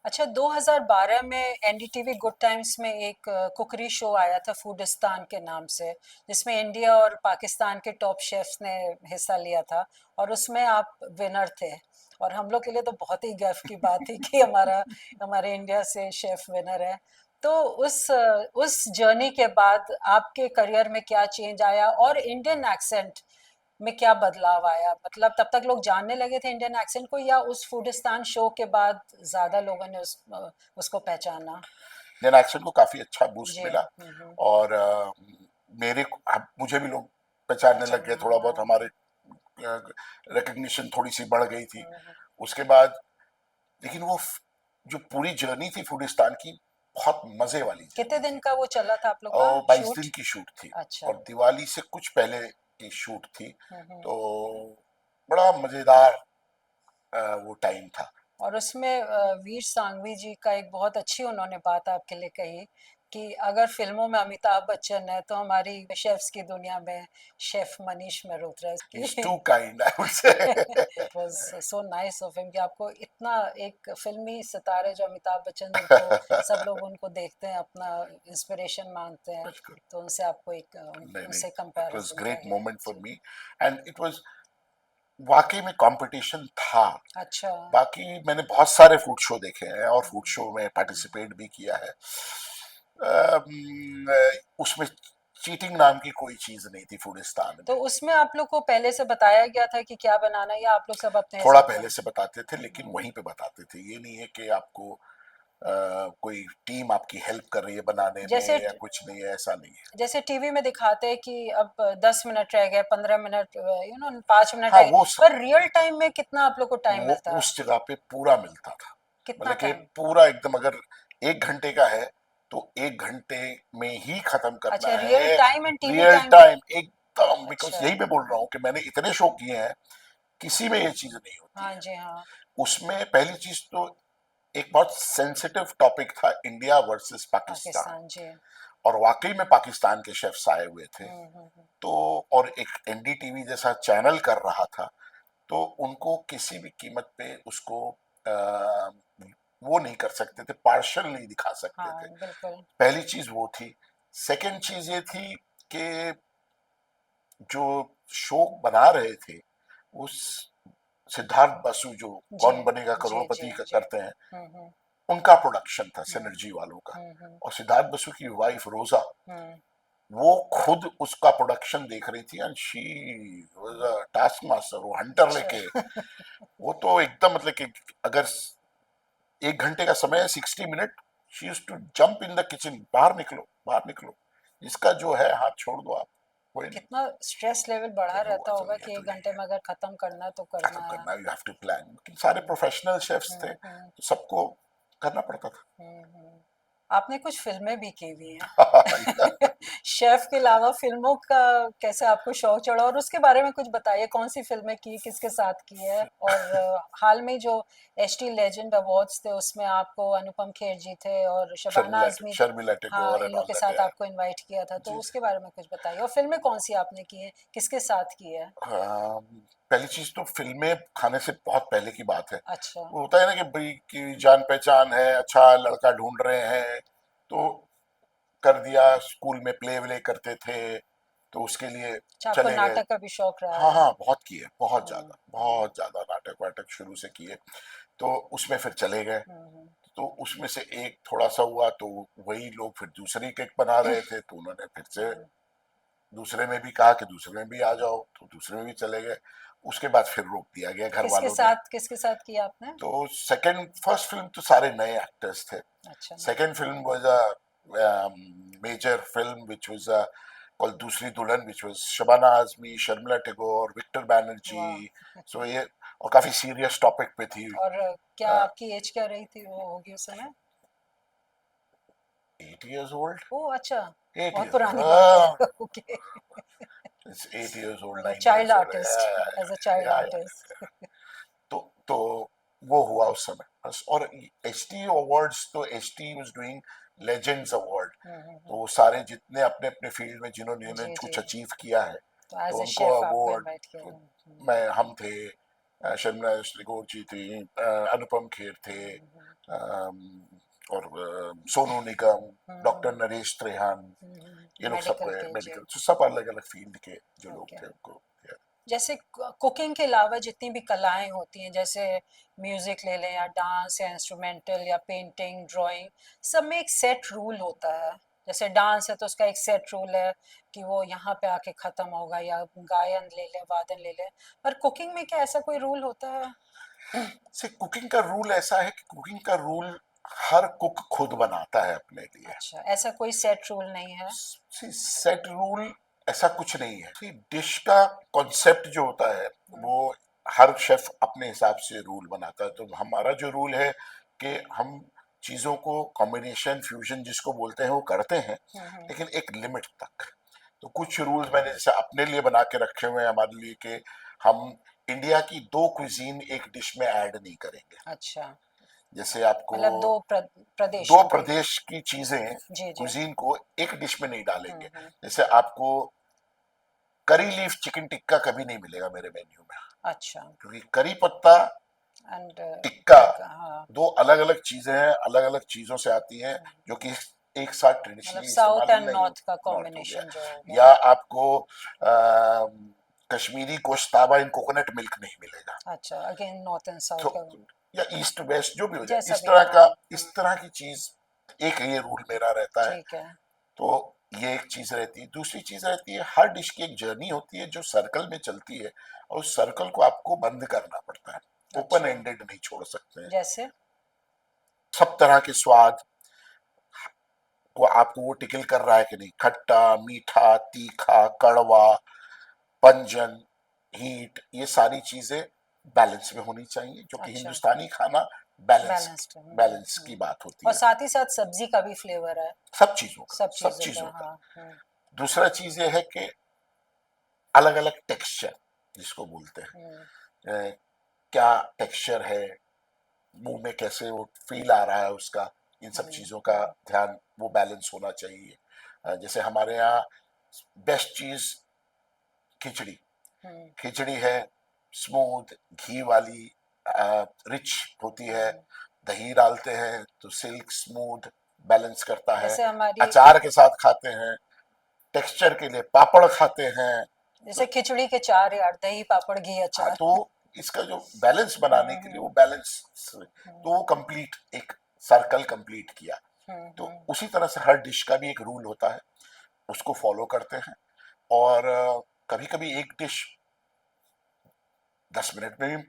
[SPEAKER 1] अच्छा, 2012 में एनडीटीवी गुड टाइम्स में एक कुकरी शो आया था फूडिस्तान के नाम से, जिसमें इंडिया और पाकिस्तान के टॉप शेफ्स ने हिस्सा लिया था, और उसमें आप विनर थे। और हम लोग के लिए तो बहुत ही गर्व की बात थी कि हमारे इंडिया से शेफ विनर है। तो उस जर्नी के बाद आपके करियर में क्या चेंज आया, और इंडियन एक्सेंट में क्या बदलाव आया? मतलब तब तक लोग जानने लगे थे इंडियन एक्सेंट को, या उस फूडिस्तान शो के बाद ज्यादा लोगों ने उसको पहचाना?
[SPEAKER 2] इंडियन एक्सेंट को काफी अच्छा बूस्ट
[SPEAKER 1] जी।
[SPEAKER 2] मिला, और मुझे भी लोग पहचानने लग गए,
[SPEAKER 1] पहचाना,
[SPEAKER 2] थोड़ा बहुत
[SPEAKER 1] हाँ।
[SPEAKER 2] हमारे रिकग्निशन थोड़ी सी बढ़ गई थी
[SPEAKER 1] हम्म,
[SPEAKER 2] उसके बाद। लेकिन जो पूरी जर्नी थी फूडिस्तान की, बहुत मजे वाली
[SPEAKER 1] कितने
[SPEAKER 2] जर्नी
[SPEAKER 1] दिन
[SPEAKER 2] थी।
[SPEAKER 1] का वो चला था आप लोग का
[SPEAKER 2] और 22 दिन
[SPEAKER 1] शूट?
[SPEAKER 2] की शूट थी,
[SPEAKER 1] अच्छा।
[SPEAKER 2] और दिवाली से कुछ पहले की शूट थी।
[SPEAKER 1] हम्म।
[SPEAKER 2] तो बड़ा मजेदार वो टाइम था।
[SPEAKER 1] और उसमें वीर सांघवी जी का एक बहुत अच्छी उन्होंने बात आपके लिए कही कि अगर फिल्मों में अमिताभ बच्चन है तो हमारी शेफ्स की दुनिया में शेफ मनीष मल्होत्रा है
[SPEAKER 2] इज
[SPEAKER 1] कि
[SPEAKER 2] too kind I would say.
[SPEAKER 1] It was so nice of him कि आपको इतना, एक फिल्मी सितारे जो अमिताभ बच्चन, जिनको सब लोग उनको देखते हैं, अपना इंस्पिरेशन मानते हैं,
[SPEAKER 2] बिल्कुल।
[SPEAKER 1] तो उनसे आपको एक
[SPEAKER 2] नहीं नहीं,
[SPEAKER 1] उनसे
[SPEAKER 2] इट वाज
[SPEAKER 1] कंपैरिजन किया
[SPEAKER 2] ग्रेट
[SPEAKER 1] गया।
[SPEAKER 2] मोमेंट फॉर
[SPEAKER 1] जी।
[SPEAKER 2] मी, एंड इट वाज वाकई में कंपटीशन था।
[SPEAKER 1] अच्छा।
[SPEAKER 2] बाकी मैंने बहुत सारे फूड शो देखे हैं और फूड शो में
[SPEAKER 1] हम्म।
[SPEAKER 2] पार्टिसिपेट भी किया है। उसमें चीटिंग नाम की कोई चीज नहीं थी फूडिस्तान
[SPEAKER 1] तो
[SPEAKER 2] में।
[SPEAKER 1] उसमें आप लोग को पहले से बताया गया था कि क्या बनाना है, या आप लोग सब अपने
[SPEAKER 2] थोड़ा
[SPEAKER 1] हिसाब से?
[SPEAKER 2] पहले से बताते थे, लेकिन वहीं पे बताते थे। ये नहीं है कि आपको कोई टीम आपकी हेल्प कर रही है बनाने में
[SPEAKER 1] जैसे
[SPEAKER 2] या कुछ नहीं है, ऐसा नहीं है।
[SPEAKER 1] जैसे टीवी में दिखाते हैं कि अब 10 मिनट रह गए, 15 मिनट, 5 मिनट
[SPEAKER 2] हाँ
[SPEAKER 1] रह गए, पर रियल टाइम में कितना आप लोग को टाइम
[SPEAKER 2] वो
[SPEAKER 1] मिलता?
[SPEAKER 2] उस जगह पे पूरा मिलता था।
[SPEAKER 1] कितना
[SPEAKER 2] मतलब कि
[SPEAKER 1] टाइम?
[SPEAKER 2] पूरा एकदम, अगर 1 घंटे का है तो 1 घंटे में ही खत्म करना
[SPEAKER 1] अच्छा, रियल
[SPEAKER 2] है।
[SPEAKER 1] Time and TV
[SPEAKER 2] real
[SPEAKER 1] time.
[SPEAKER 2] Time एकदम, बिकॉज
[SPEAKER 1] अच्छा।
[SPEAKER 2] यही मैं बोल रहा हूँ कि मैंने इतने शो किए हैं, किसी में ये चीज नहीं होती
[SPEAKER 1] हाँ
[SPEAKER 2] है।
[SPEAKER 1] जी, हाँ।
[SPEAKER 2] उसमें पहली चीज तो एक बहुत सेंसिटिव टॉपिक था, इंडिया वर्सेस पाकिस्तान।
[SPEAKER 1] पाकिस्तान, जी।
[SPEAKER 2] और वाकई में पाकिस्तान के शेफ्स आए हुए थे।
[SPEAKER 1] हम्म।
[SPEAKER 2] तो और एक एनडीटीवी जैसा चैनल कर रहा था, तो उनको किसी भी कीमत पे उसको आ, वो नहीं कर सकते थे, पार्शल नहीं दिखा सकते थे।
[SPEAKER 1] हाँ, बिल्कुल।
[SPEAKER 2] पहली चीज वो थी। सेकंड चीज ये थी कि जो शो बना रहे थे, उस सिद्धार्थ बसु जो
[SPEAKER 1] जी,
[SPEAKER 2] कौन बनेगा
[SPEAKER 1] जी, जी,
[SPEAKER 2] करोड़पति का
[SPEAKER 1] जी।
[SPEAKER 2] करते हैं,
[SPEAKER 1] हम्म।
[SPEAKER 2] उनका प्रोडक्शन था
[SPEAKER 1] हम्म।
[SPEAKER 2] सिनर्जी वालों का।
[SPEAKER 1] हम्म।
[SPEAKER 2] और सिद्धार्थ बसु की वाइफ रोजा,
[SPEAKER 1] हम्म।
[SPEAKER 2] वो खुद उसका प्रोडक्शन देख रही थी, and she was a task master, वो हंटर
[SPEAKER 1] अच्छा।
[SPEAKER 2] लेके। वो तो एकदम मतलब कि अगर 1 घंटे का समय है, 60 minute, she used to jump in the kitchen, बाहर निकलो बाहर निकलो, इसका जो है हाथ छोड़ दो आप, कोई नहीं।
[SPEAKER 1] कितना स्ट्रेस लेवल बढ़ा
[SPEAKER 2] तो हुआ
[SPEAKER 1] रहता
[SPEAKER 2] तो
[SPEAKER 1] होगा
[SPEAKER 2] ये
[SPEAKER 1] कि
[SPEAKER 2] तो
[SPEAKER 1] एक
[SPEAKER 2] यही
[SPEAKER 1] घंटे
[SPEAKER 2] है,
[SPEAKER 1] में अगर खत्म करना है तो
[SPEAKER 2] खत्म
[SPEAKER 1] करना है।
[SPEAKER 2] करना, यू हैव टू प्लान। सारे प्रोफेशनल शेफ्स थे,
[SPEAKER 1] हम्म।
[SPEAKER 2] तो सबको करना पड़ता
[SPEAKER 1] हम्म। आपने कुछ फिल्में भी की हुई
[SPEAKER 2] था।
[SPEAKER 1] हैं। शेफ के अलावा फिल्मों का कैसे आपको शौक चढ़ा, और उसके बारे में कुछ बताइए, कौन सी फिल्में की, किसके साथ की है? और हाल में जो एचटी लेजेंड अवार्ड्स थे उसमें आपको अनुपम खेर जी थे और शबाना आजमी।
[SPEAKER 2] शर्मिला
[SPEAKER 1] हाँ,
[SPEAKER 2] टेगोर
[SPEAKER 1] इन
[SPEAKER 2] एंड
[SPEAKER 1] लोग
[SPEAKER 2] ऑल
[SPEAKER 1] के
[SPEAKER 2] दैट,
[SPEAKER 1] साथ आपको इनवाइट किया था, तो
[SPEAKER 2] जी जी।
[SPEAKER 1] उसके बारे में कुछ बताइए, और फिल्में कौन सी आपने की है, किसके साथ की है?
[SPEAKER 2] पहली चीज तो फिल्में खाने से बहुत पहले की बात है।
[SPEAKER 1] अच्छा।
[SPEAKER 2] वो होता है ना कि भाई की जान पहचान है, अच्छा लड़का ढूंढ रहे हैं, तो कर दिया। स्कूल में प्ले व्ले करते थे, तो उसके लिए
[SPEAKER 1] अच्छा, आपको
[SPEAKER 2] चले गए।
[SPEAKER 1] नाटक का भी शौक रहा
[SPEAKER 2] हाँ
[SPEAKER 1] है?
[SPEAKER 2] हाँ, बहुत किए,
[SPEAKER 1] हम्म। हम्म।
[SPEAKER 2] बहुत ज्यादा नाटक वाटक शुरू से किए। तो उसमें फिर चले गए।
[SPEAKER 1] हम्म।
[SPEAKER 2] तो उसमें से एक थोड़ा सा हुआ, तो वही लोग फिर दूसरी केक बना रहे थे, तो उन्होंने फिर से
[SPEAKER 1] हम्म।
[SPEAKER 2] दूसरे में भी कहा कि दूसरे में भी आ जाओ, तो दूसरे में भी चले गए। उसके बाद फिर रोक दिया गया घर
[SPEAKER 1] किसके
[SPEAKER 2] वालों ने।
[SPEAKER 1] साथ किसके साथ किया आपने?
[SPEAKER 2] तो सेकंड, फर्स्ट फिल्म तो सारे नए एक्टर्स थे।
[SPEAKER 1] अच्छा।
[SPEAKER 2] Second film was a major film which was called Doosri Dulhan, which was Shabana Azmi, Sharmila Tagore, Victor
[SPEAKER 1] वाह।
[SPEAKER 2] बैनर्जी। सो ये और काफी सीरियस टॉपिक पे थी।
[SPEAKER 1] और क्या आपकी एज क्या रही थी वो होगी उस समय?
[SPEAKER 2] 8 years old.
[SPEAKER 1] ओह अच्छा,
[SPEAKER 2] एट
[SPEAKER 1] बहुत
[SPEAKER 2] ईयर्स
[SPEAKER 1] पुरानी बात है। Okay.
[SPEAKER 2] It's 8 years old,
[SPEAKER 1] as a
[SPEAKER 2] nine
[SPEAKER 1] child
[SPEAKER 2] years old.
[SPEAKER 1] Artist, as a child
[SPEAKER 2] या
[SPEAKER 1] आर्टिस्ट।
[SPEAKER 2] तो वो हुआ उस समय बस। और एच टी अवार्ड्स, तो H T was doing legends award. तो वो सारे जितने अपने अपने फील्ड में जिन्होंने
[SPEAKER 1] जी जी।
[SPEAKER 2] कुछ अचीव किया है,
[SPEAKER 1] तो
[SPEAKER 2] तो
[SPEAKER 1] एज अ
[SPEAKER 2] उनको
[SPEAKER 1] शेफ आपको
[SPEAKER 2] अवार्ड।
[SPEAKER 1] इनवाइट किया?
[SPEAKER 2] मैं हम थे, शर्मिला टेगोर जी थी, अनुपम खेर थे, अम, और सोनू निगम, डॉक्टर नरेश त्रेहान, ये लोग सब
[SPEAKER 1] मेडिकल के जी।
[SPEAKER 2] मेडिकल, सब अलग अलग फील्ड के जो लोग
[SPEAKER 1] ओके।
[SPEAKER 2] थे उनको।
[SPEAKER 1] जैसे कुकिंग के अलावा जितनी भी कलाएं होती हैं, जैसे म्यूजिक ले लें या डांस या इंस्ट्रूमेंटल या पेंटिंग ड्राइंग, सब में एक सेट रूल होता है। जैसे डांस है तो उसका एक सेट रूल है कि वो यहाँ पे आके खत्म होगा, या गायन ले लें, वादन ले लें। पर कुकिंग में क्या ऐसा कोई रूल होता है?
[SPEAKER 2] से कुकिंग का रूल ऐसा है कि कुकिंग का रूल हर कुक खुद बनाता है अपने लिए।
[SPEAKER 1] अच्छा, ऐसा कोई सेट रूल नहीं है?
[SPEAKER 2] सेट रूल ऐसा कुछ नहीं है। डिश का कॉन्सेप्ट जो होता है वो हर शेफ अपने हिसाब से रूल बनाता है। तो हमारा जो रूल है कि हम चीजों को कॉम्बिनेशन फ्यूजन जिसको बोलते हैं वो करते हैं, लेकिन एक लिमिट तक। तो कुछ रूल्स मैंने जैसे अपने लिए बना के रखे हुए हैं हमारे लिए कि हम इंडिया की दो क्विजीन एक डिश में ऐड नहीं करेंगे।
[SPEAKER 1] अच्छा,
[SPEAKER 2] जैसे आपको
[SPEAKER 1] मतलब दो
[SPEAKER 2] दो
[SPEAKER 1] प्रदेशों की।
[SPEAKER 2] प्रदेश की चीजें
[SPEAKER 1] जी जी।
[SPEAKER 2] कुजीन को एक डिश में नहीं डालेंगे।
[SPEAKER 1] हम्म।
[SPEAKER 2] जैसे आपको करी लीफ चिकन टिक्का कभी नहीं मिलेगा मेरे मेन्यू में,
[SPEAKER 1] अच्छा।
[SPEAKER 2] क्योंकि करी पत्ता
[SPEAKER 1] एंड
[SPEAKER 2] टिक्का
[SPEAKER 1] टिक्का, हाँ।
[SPEAKER 2] दो अलग अलग चीजें हैं, अलग अलग चीजों से आती हैं, जो कि एक साथ
[SPEAKER 1] मतलब
[SPEAKER 2] ट्रेडिशनली
[SPEAKER 1] साउथ
[SPEAKER 2] इस्तेमाल
[SPEAKER 1] एंड
[SPEAKER 2] नहीं
[SPEAKER 1] नॉर्थ
[SPEAKER 2] होती।
[SPEAKER 1] का
[SPEAKER 2] नॉर्थ हो गया,
[SPEAKER 1] कॉम्बिनेशन जो होगा।
[SPEAKER 2] या आपको कश्मीरी गोश्ताबा इन कोकोनट मिल्क नहीं मिलेगा।
[SPEAKER 1] अच्छा, अगेन नॉर्थ एंड साउथ
[SPEAKER 2] तो
[SPEAKER 1] का।
[SPEAKER 2] या ईस्ट वेस्ट जो भी हो जाए,
[SPEAKER 1] जैसा भी, हाँ।
[SPEAKER 2] इस तरह की चीज। एक ये रूल मेरा रहता है।
[SPEAKER 1] ठीक है।
[SPEAKER 2] तो ये एक चीज रहती है। दूसरी चीज रहती है, हर डिश की एक जर्नी होती है जो सर्कल में चलती है, और उस सर्कल को आपको बंद करना पड़ता है। ओपन
[SPEAKER 1] अच्छा,
[SPEAKER 2] एंडेड नहीं छोड़ सकते हैं।
[SPEAKER 1] जैसे?
[SPEAKER 2] सब तरह के स्वाद को आपको वो टिकल कर रहा है कि नहीं, खट्टा मीठा तीखा कड़वा, पंजन, हीट, ये सारी चीजें बैलेंस में होनी चाहिए, जो कि
[SPEAKER 1] अच्छा,
[SPEAKER 2] हिंदुस्तानी खाना
[SPEAKER 1] बैलेंस्ड।
[SPEAKER 2] बैलेंस की बात होती
[SPEAKER 1] और
[SPEAKER 2] है।
[SPEAKER 1] साथ ही साथ सब्जी का भी फ्लेवर है,
[SPEAKER 2] सब चीजों का,
[SPEAKER 1] सब
[SPEAKER 2] सब
[SPEAKER 1] चीजों का,
[SPEAKER 2] चीजों का।
[SPEAKER 1] हाँ।
[SPEAKER 2] दूसरा चीज ये है कि अलग अलग टेक्सचर जिसको बोलते
[SPEAKER 1] हम्म।
[SPEAKER 2] हैं, क्या टेक्सचर है, मुंह में कैसे वो फील आ रहा है उसका, इन सब चीजों का ध्यान, वो बैलेंस होना चाहिए। जैसे हमारे यहाँ बेस्ट चीज खिचड़ी,
[SPEAKER 1] हम्म।
[SPEAKER 2] खिचड़ी है स्मूथ घी वाली, रिच होती है।
[SPEAKER 1] हम्म।
[SPEAKER 2] दही डालते हैं तो सिल्क स्मूथ बैलेंस करता है।
[SPEAKER 1] जैसे हमारी,
[SPEAKER 2] अचार के साथ खाते हैं, टेक्सचर के लिए पापड़ खाते हैं।
[SPEAKER 1] जैसे
[SPEAKER 2] तो
[SPEAKER 1] खिचड़ी के चार यार, दही पापड़ घी
[SPEAKER 2] हाँ,
[SPEAKER 1] अचार।
[SPEAKER 2] तो इसका जो बैलेंस बनाने के लिए वो
[SPEAKER 1] हम्म।
[SPEAKER 2] बैलेंस, तो वो कंप्लीट एक सर्कल कंप्लीट किया। तो
[SPEAKER 1] हम्म।
[SPEAKER 2] उसी तरह से हर डिश का भी एक रूल होता है, उसको फॉलो करते हैं। और कभी कभी एक डिश 10 मिनट में भी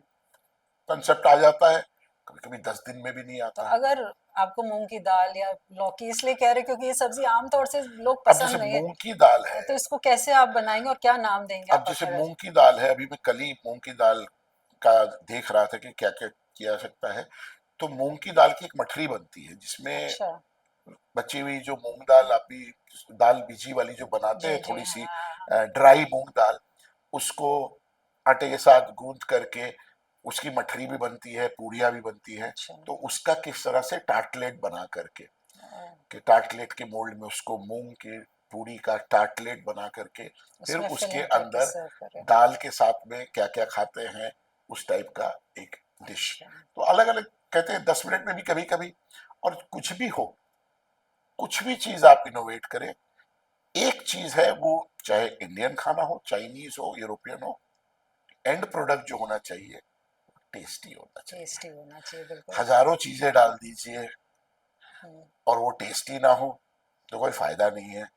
[SPEAKER 2] कंसेप्ट आ जाता है, कभी कभी 10 दिन में भी नहीं
[SPEAKER 1] तो
[SPEAKER 2] आता है।
[SPEAKER 1] अगर आपको मूंग की दाल या लौकी, इसलिए कह रहे क्योंकि ये सब्जी आमतौर से लोग
[SPEAKER 2] अब जैसे
[SPEAKER 1] पसंद नहीं
[SPEAKER 2] मूंग की दाल
[SPEAKER 1] है,
[SPEAKER 2] है,
[SPEAKER 1] तो इसको कैसे आप बनाएंगे और क्या नाम देंगे
[SPEAKER 2] अब
[SPEAKER 1] आप
[SPEAKER 2] जैसे
[SPEAKER 1] अपने
[SPEAKER 2] मूंग की दाल है, अभी मैं कल ही मूंग की दाल का देख रहा था कि क्या क्या किया जा सकता है। तो मूंग की दाल की एक मठरी बनती है, जिसमें
[SPEAKER 1] अच्छा।
[SPEAKER 2] बची हुई जो मूंग दाल, आप भी दाल बीजी वाली जो बनाते हैं,
[SPEAKER 1] जी जी,
[SPEAKER 2] थोड़ी सी
[SPEAKER 1] हाँ।
[SPEAKER 2] ड्राई मूंग दाल, उसको आटे के साथ गूंथ करके उसकी मठरी भी बनती है, पूड़ियाँ भी बनती है।
[SPEAKER 1] अच्छा।
[SPEAKER 2] तो उसका किस तरह से टार्टलेट बना करके,
[SPEAKER 1] ओ,
[SPEAKER 2] कि टार्टलेट के मोल्ड में उसको मूंग की पूड़ी का टार्टलेट बना करके, फिर
[SPEAKER 1] उसमें
[SPEAKER 2] उसके
[SPEAKER 1] फिलिंग करके
[SPEAKER 2] अंदर
[SPEAKER 1] सर्व करें।
[SPEAKER 2] दाल के साथ में क्या क्या खाते हैं, उस टाइप का एक डिश।
[SPEAKER 1] अच्छा।
[SPEAKER 2] तो अलग अलग कहते हैं 10 मिनट में भी कभी कभी। और कुछ भी हो, कुछ भी चीज आप इनोवेट करें, एक चीज है वो, चाहे इंडियन खाना हो, चाइनीज हो, यूरोपियन हो, एंड प्रोडक्ट जो होना चाहिए टेस्टी होना चाहिए।
[SPEAKER 1] टेस्टी होना चाहिए, बिल्कुल।
[SPEAKER 2] हजारों चीजें डाल दीजिए
[SPEAKER 1] हम्म।
[SPEAKER 2] और वो टेस्टी ना हो, तो कोई फायदा नहीं है।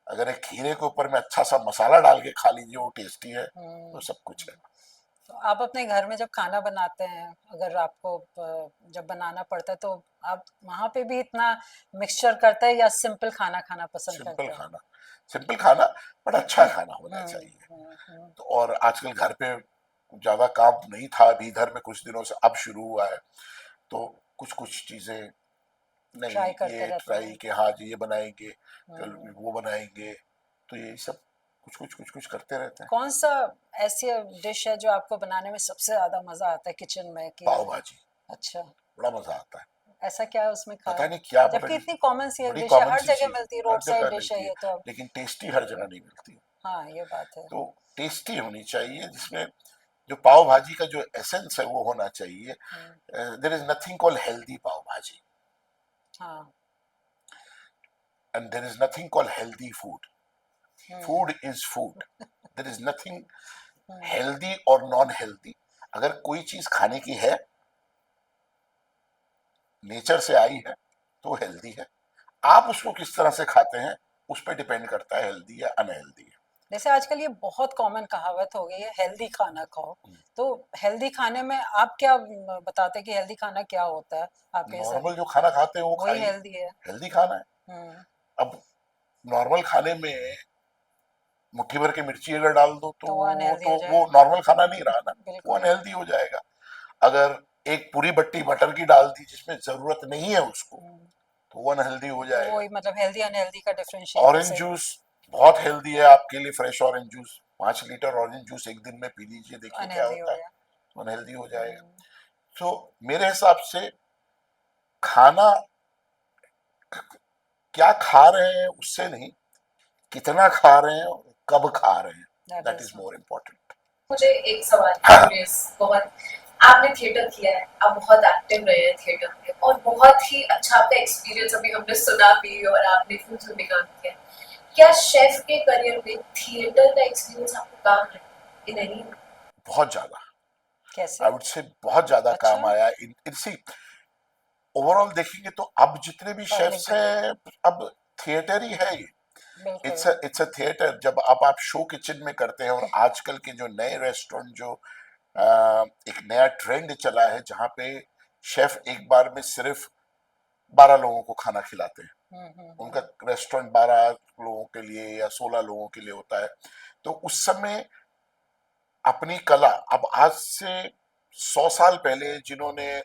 [SPEAKER 2] अगर एक खीरे के ऊपर में अच्छा सा मसाला डाल के खा लीजिए, वो टेस्टी है, तो सब कुछ है।
[SPEAKER 1] तो आप अपने घर में जब खाना बनाते हैं, अगर आपको जब बनाना पड़ता है, तो आप वहाँ पे भी इतना मिक्सचर करते हैं या सिंपल खाना खाना पसंद
[SPEAKER 2] सिंपल
[SPEAKER 1] करते हैं?
[SPEAKER 2] खाना, सिंपल खाना, बट अच्छा खाना होना चाहिए।
[SPEAKER 1] हम्म।
[SPEAKER 2] तो और आजकल घर पे ज्यादा काम नहीं था अभी इधर में कुछ दिनों से, अब शुरू हुआ है, तो कुछ कुछ चीजें नहीं,
[SPEAKER 1] ट्राई करते
[SPEAKER 2] ये
[SPEAKER 1] रहते
[SPEAKER 2] ट्राई
[SPEAKER 1] हैं।
[SPEAKER 2] कि हाँ जी ये बनाएंगे, कल
[SPEAKER 1] हम्म।
[SPEAKER 2] वो बनाएंगे, तो यही सब कुछ कुछ करते रहते हैं।
[SPEAKER 1] कौन सा ऐसी डिश है जो आपको बनाने में सबसे ज्यादा मजा आता है किचन में कि?
[SPEAKER 2] पाव भाजी,
[SPEAKER 1] अच्छा।
[SPEAKER 2] बड़ा मजा आता है।
[SPEAKER 1] ऐसा क्या है उसमें
[SPEAKER 2] पता
[SPEAKER 1] खास?
[SPEAKER 2] नहीं क्या,
[SPEAKER 1] जबकि
[SPEAKER 2] बड़ी
[SPEAKER 1] इतनी कॉमन सी
[SPEAKER 2] बड़ी
[SPEAKER 1] डिश है,
[SPEAKER 2] कॉमन
[SPEAKER 1] हर
[SPEAKER 2] सी
[SPEAKER 1] जगह
[SPEAKER 2] चीज है,
[SPEAKER 1] मिलती है,
[SPEAKER 2] हर
[SPEAKER 1] रोड साइड
[SPEAKER 2] जगह
[SPEAKER 1] डिश है
[SPEAKER 2] मिलती है,
[SPEAKER 1] ये तो अब।
[SPEAKER 2] लेकिन टेस्टी हर जगह नहीं मिलती।
[SPEAKER 1] हाँ, ये बात है।
[SPEAKER 2] तो टेस्टी होनी चाहिए, जिसमें जो पाव भाजी का जो एसेंस है वो होना चाहिए।
[SPEAKER 1] Hmm.
[SPEAKER 2] There is nothing called healthy pav bhaji,
[SPEAKER 1] हाँ।
[SPEAKER 2] And there is nothing called healthy food.
[SPEAKER 1] Hmm.
[SPEAKER 2] Food is food, there is nothing
[SPEAKER 1] hmm.
[SPEAKER 2] Healthy और नॉन हेल्दी। अगर कोई चीज खाने की है, नेचर से आई है, तो हेल्दी है। आप उसको किस तरह से खाते हैं, उस पर डिपेंड करता है हेल्दी या अनहेल्दी है।
[SPEAKER 1] जैसे आजकल ये बहुत कॉमन कहावत हो गई है, हेल्दी खाना खाओ। तो हेल्दी खाने में आप क्या बताते हैं कि हेल्दी खाना क्या होता है आपके हिसाब?
[SPEAKER 2] नॉर्मल जो खाना खाते हैं वो
[SPEAKER 1] वही
[SPEAKER 2] खाइए,
[SPEAKER 1] हेल्दी है?
[SPEAKER 2] हेल्दी खाना है।
[SPEAKER 1] हम्म।
[SPEAKER 2] अब नॉर्मल खाने में मुट्ठी भर के मिर्ची अगर डाल दो
[SPEAKER 1] तो वो अनहेल्दी
[SPEAKER 2] तो
[SPEAKER 1] हो
[SPEAKER 2] वो
[SPEAKER 1] जाएगा।
[SPEAKER 2] नॉर्मल खाना नहीं रहा ना, वो
[SPEAKER 1] बिल्कुल।
[SPEAKER 2] अनहेल्दी हो जाएगा। अगर एक पूरी बट्टी मटर की डाल दी जिसमें जरूरत नहीं है उसको,
[SPEAKER 1] हम्म।
[SPEAKER 2] तो वो अनहेल्दी हो
[SPEAKER 1] तो
[SPEAKER 2] जाएगा।
[SPEAKER 1] वही मतलब हेल्दी अनहेल्दी का डिफरेंशिएट
[SPEAKER 2] ऑरेंज
[SPEAKER 1] से।
[SPEAKER 2] जूस बहुत हेल्दी है आपके लिए, fresh orange juice, 5 litre orange juice एक दिन में पी लीजिए, देखिए क्या
[SPEAKER 1] अनहेल्दी हो
[SPEAKER 2] होता है,
[SPEAKER 1] गया।
[SPEAKER 2] अनहेल्दी हो जाएगा।
[SPEAKER 1] हम्म।
[SPEAKER 2] तो मेरे हिसाब से खाना क्या खा रहे हैं उससे नहीं, कितना खा रहे हैं और कब खा रहे हैं,
[SPEAKER 1] that
[SPEAKER 2] that
[SPEAKER 1] is.
[SPEAKER 2] Is more important.
[SPEAKER 3] मुझे एक सवाल क्यूरियस बहुत। आपने थिएटर किया है, आप बहुत एक्टिव रहे हैं थिएटर में और बहुत ही अच्छा आपका एक्सपीरियंस अभी हमने सुना भी और आपने फिल्म में काम किया। क्या शेफ के करियर में थिएटर का एक्सपीरियंस आपको काम है कि नहीं?
[SPEAKER 2] बहुत ज्यादा,
[SPEAKER 1] कैसे?
[SPEAKER 2] आई वुड से बहुत ज्यादा
[SPEAKER 1] अच्छा।
[SPEAKER 2] काम आया इन सी। ओवरऑल देखेंगे तो अब जितने भी
[SPEAKER 1] पब्लिक
[SPEAKER 2] शेफ्स
[SPEAKER 1] डीलिंग।
[SPEAKER 2] हैं, अब थिएटर ही है ये।
[SPEAKER 1] बिल्कुल।
[SPEAKER 2] It's a theatre. जब अब आप शो किचन में करते हैं, और आजकल के जो नए रेस्टोरेंट जो एक नया ट्रेंड चला है जहाँ पे शेफ एक बार में सिर्फ 12 लोगों को खाना खिलाते हैं। उनका
[SPEAKER 1] हम्म।
[SPEAKER 2] रेस्टोरेंट 12 लोगों के लिए या 16 लोगों के लिए होता है। तो उस समय अपनी कला, अब आज से 100 साल पहले जिन्होंने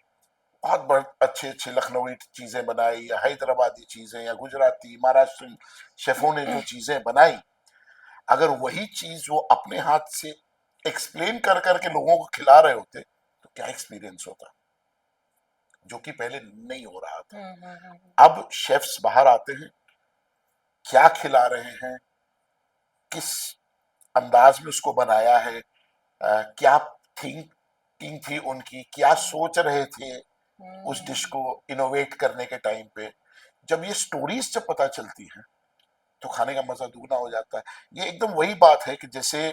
[SPEAKER 2] बहुत अच्छे अच्छे लखनवी चीजें बनाई, या हैदराबादी चीजें, या गुजराती महाराष्ट्र शेफों ने जो चीजें बनाई, अगर वही चीज वो अपने हाथ से एक्सप्लेन कर करके लोगों को खिला रहे होते, तो क्या एक्सपीरियंस होता, जो कि पहले नहीं हो रहा था।
[SPEAKER 1] हम्म।
[SPEAKER 2] अब शेफ्स बाहर आते हैं, क्या खिला रहे हैं, किस अंदाज में उसको बनाया है, क्या थिंकिंग थी उनकी, क्या सोच रहे थे उस डिश
[SPEAKER 1] हम्म।
[SPEAKER 2] को इनोवेट करने के टाइम पे। जब ये स्टोरीज जब पता चलती हैं, तो खाने का मजा दुगना हो जाता है। ये एकदम वही बात है कि जैसे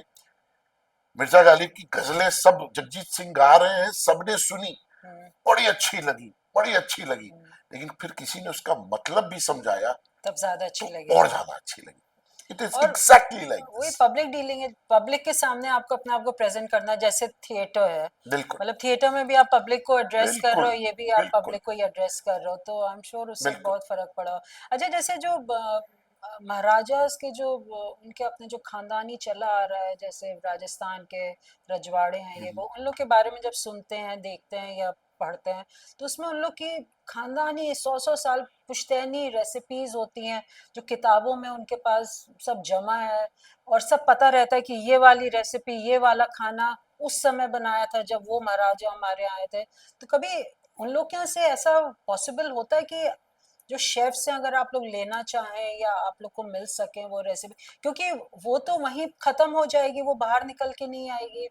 [SPEAKER 2] मिर्जा गालिब की गजलें सब जगजीत सिंह गा रहे हैं, सबने सुनी,
[SPEAKER 1] हम्म।
[SPEAKER 2] बड़ी अच्छी लगी, बड़ी अच्छी लगी,
[SPEAKER 1] हम्म।
[SPEAKER 2] लेकिन फिर किसी ने उसका मतलब भी समझाया,
[SPEAKER 1] तब ज्यादा
[SPEAKER 2] तो
[SPEAKER 1] अच्छी लगेगी।
[SPEAKER 2] और ज्यादा अच्छी लगी। इट इज
[SPEAKER 1] और
[SPEAKER 2] एग्जैक्टली लाइक
[SPEAKER 1] वही
[SPEAKER 2] दिस।
[SPEAKER 1] पब्लिक डीलिंग है, पब्लिक के सामने आपको अपने आप को प्रेजेंट करना है, जैसे थिएटर है।
[SPEAKER 2] बिल्कुल,
[SPEAKER 1] मतलब थिएटर में भी आप पब्लिक को एड्रेस कर रहे
[SPEAKER 2] बिल्कुल,
[SPEAKER 1] हो, ये भी आप
[SPEAKER 2] बिल्कुल,
[SPEAKER 1] पब्लिक को ही एड्रेस कर रहे हो, तो आई एम श्योर उससे
[SPEAKER 2] बिल्कुल।
[SPEAKER 1] बहुत फर्क पड़ा। अच्छा, जैसे जो महाराजास के जो उनके अपने जो खानदानी चला आ रहा है, जैसे राजस्थान के रजवाड़े हैं, ये वो उन लोग के बारे में जब सुनते हैं, देखते हैं या पढ़ते हैं, तो उसमें उन लोग की खानदानी 100 100 साल पुश्तैनी रेसिपीज होती हैं, जो किताबों में उनके पास सब जमा है, और सब पता रहता है कि ये वाली रेसिपी, ये वाला खाना उस समय बनाया था जब वो महाराजा हमारे आए थे। तो कभी उन लोग के यहाँ से ऐसा पॉसिबल होता है कि जो शेफ से अगर आप लोग लेना चाहें या आप लोग को मिल सके वो रेसिपी, क्योंकि वो तो वहीं खत्म हो जाएगी, वो बाहर निकल के नहीं आएगी।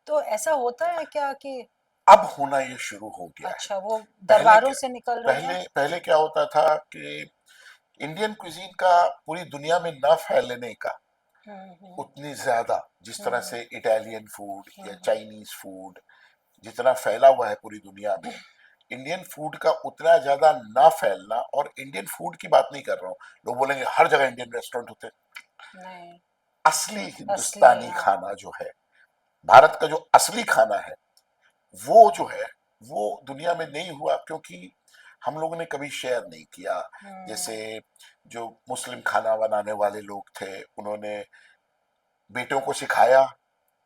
[SPEAKER 1] तो ऐसा होता है क्या कि?
[SPEAKER 2] अब होना ये शुरू हो गया है।
[SPEAKER 1] अच्छा, वो
[SPEAKER 2] पहले
[SPEAKER 1] दरबारों
[SPEAKER 2] क्या,
[SPEAKER 1] से निकल रही है।
[SPEAKER 2] पहले क्या होता था कि इंडियन क्विजीन का पूरी दुनिया में न फैलने का
[SPEAKER 1] हम्म।
[SPEAKER 2] उतनी ज्यादा, जिस तरह
[SPEAKER 1] हम्म।
[SPEAKER 2] से इटालियन फूड या
[SPEAKER 1] हम्म।
[SPEAKER 2] चाइनीज फूड जितना फैला हुआ है पूरी दुनिया में, इंडियन फूड का उतना ज्यादा ना फैलना। और इंडियन फूड की बात नहीं कर रहा हूँ, लोग बोलेंगे हर जगह इंडियन रेस्टोरेंट होते हैं।
[SPEAKER 1] नहीं।
[SPEAKER 2] असली
[SPEAKER 1] असली,
[SPEAKER 2] हिंदुस्तानी
[SPEAKER 1] हाँ।
[SPEAKER 2] खाना जो है, भारत का जो असली खाना है, वो जो है, वो दुनिया में नहीं हुआ, क्योंकि हम लोगों ने कभी शेयर नहीं किया। जैसे
[SPEAKER 1] हम्म।
[SPEAKER 2] जो मुस्लिम खाना बनाने वाले लोग थे, उन्होंने बेटों को सिखाया,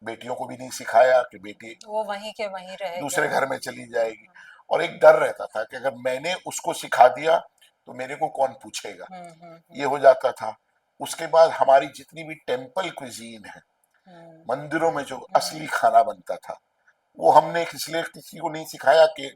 [SPEAKER 2] बेटियों को भी नहीं सिखाया कि बेटी
[SPEAKER 1] वो वहीं के वहीं रह
[SPEAKER 2] दूसरे
[SPEAKER 1] गया।
[SPEAKER 2] घर में चली जाएगी, और एक डर रहता था कि अगर मैंने उसको सिखा दिया तो मेरे को कौन पूछेगा, ये हो जाता था। उसके बाद हमारी जितनी भी टेम्पल क्विजीन है,
[SPEAKER 1] हम्म,
[SPEAKER 2] मंदिरों में जो
[SPEAKER 1] हम्म,
[SPEAKER 2] असली खाना बनता था, वो हमने इसलिए किसी को नहीं सिखाया कि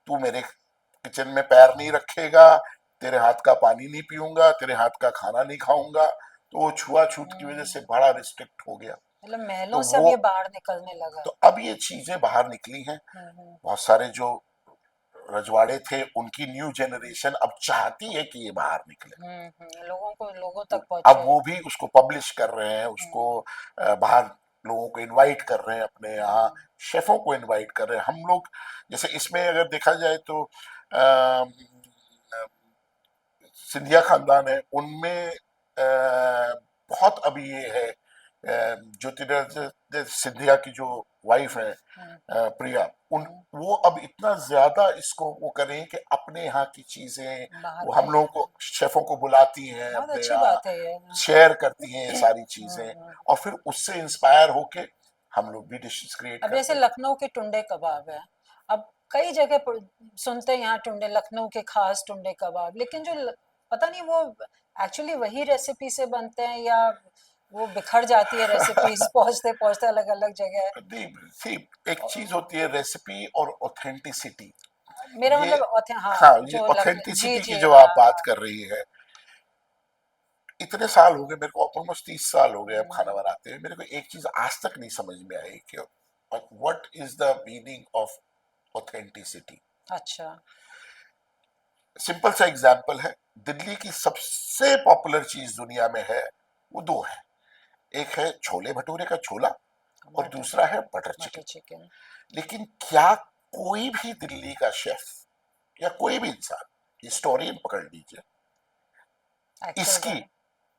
[SPEAKER 2] तू मेरे किचन में पैर नहीं रखेगा, तेरे हाथ का पानी नहीं पीऊंगा, तेरे हाथ का खाना नहीं खाऊंगा, तो वो छुआछूत की वजह से
[SPEAKER 1] हम्म।
[SPEAKER 2] बड़ा रिस्ट्रिक्ट हो गया।
[SPEAKER 1] मतलब
[SPEAKER 2] तो
[SPEAKER 1] महलों से अब
[SPEAKER 2] वो
[SPEAKER 1] ये बाहर निकलने लगा।
[SPEAKER 2] तो अब ये चीजें बाहर निकली हैं।
[SPEAKER 1] हम्म,
[SPEAKER 2] बहुत सारे जो रजवाड़े थे उनकी न्यू जनरेशन अब चाहती है कि ये बाहर निकले,
[SPEAKER 1] लोगों
[SPEAKER 2] तो
[SPEAKER 1] तक
[SPEAKER 2] अब
[SPEAKER 1] पहुंचे।
[SPEAKER 2] वो भी उसको पब्लिश कर रहे हैं, उसको
[SPEAKER 1] हम्म,
[SPEAKER 2] बाहर लोगों को इनवाइट कर रहे हैं, अपने यहाँ
[SPEAKER 1] हम्म,
[SPEAKER 2] शेफों को इनवाइट कर रहे हैं। हम लोग जैसे इसमें अगर देखा जाए तो अ, सिंधिया खानदान है, उनमें बहुत अभी ये है, ज्योतिरादित्य सिंधिया की जो वाइफ है,
[SPEAKER 1] हम्म,
[SPEAKER 2] प्रिया, उन
[SPEAKER 1] हम्म,
[SPEAKER 2] वो अब इतना ज्यादा इसको वो करें कि अपने यहाँ की चीजें
[SPEAKER 1] बाहर
[SPEAKER 2] वो हम
[SPEAKER 1] लाए।
[SPEAKER 2] लोगों को शेफों को बुलाती हैं
[SPEAKER 1] बहुत
[SPEAKER 2] अपने
[SPEAKER 1] अच्छी
[SPEAKER 2] यहाँ,
[SPEAKER 1] बात है ये।
[SPEAKER 2] शेयर करती हैं ये सारी
[SPEAKER 1] हम्म,
[SPEAKER 2] चीजें,
[SPEAKER 1] हम्म।
[SPEAKER 2] और फिर उससे इंस्पायर होके हम लोग भी डिशेस क्रिएट
[SPEAKER 1] अब जैसे
[SPEAKER 2] करते हैं।
[SPEAKER 1] लखनऊ के टुंडे कबाब है, अब कई जगह पर सुनते हैं यहाँ टुंडे, लखनऊ के खास टुंडे कबाब, लेकिन पता नहीं वो एक्चुअली वही रेसिपी से बनते हैं या वो बिखर जाती है रेसिपीज पहुंचते पहुंचते अलग अलग जगह।
[SPEAKER 2] नहीं, सी, एक
[SPEAKER 1] और
[SPEAKER 2] चीज होती है रेसिपी और ऑथेंटिसिटी।
[SPEAKER 1] मेरा
[SPEAKER 2] ये,
[SPEAKER 1] मतलब हाँ,
[SPEAKER 2] हाँ, ये
[SPEAKER 1] जो जी
[SPEAKER 2] ऑथेंटिसिटी की
[SPEAKER 1] जी,
[SPEAKER 2] जो
[SPEAKER 1] हाँ
[SPEAKER 2] आप बात
[SPEAKER 1] हाँ।
[SPEAKER 2] कर रही है, इतने साल हो गए मेरे को, ऑलमोस्ट 30 साल हो गए अब खाना
[SPEAKER 1] हम्म,
[SPEAKER 2] बनाते हुए, मेरे को एक चीज आज तक नहीं समझ में आई कि what is the meaning of authenticity.
[SPEAKER 1] अच्छा।
[SPEAKER 2] सिंपल सा एग्जांपल है, दिल्ली की सबसे पॉपुलर चीज दुनिया में है, वो दो है, एक है छोले भटूरे का छोला, और
[SPEAKER 1] बटर
[SPEAKER 2] दूसरा है बटर
[SPEAKER 1] बटर
[SPEAKER 2] चिकन।
[SPEAKER 1] चिकन।
[SPEAKER 2] लेकिन क्या कोई भी दिल्ली का शेफ या कोई भी इंसान, हिस्टोरियन पकड़ लीजिए,
[SPEAKER 1] एक्चुअल
[SPEAKER 2] इसकी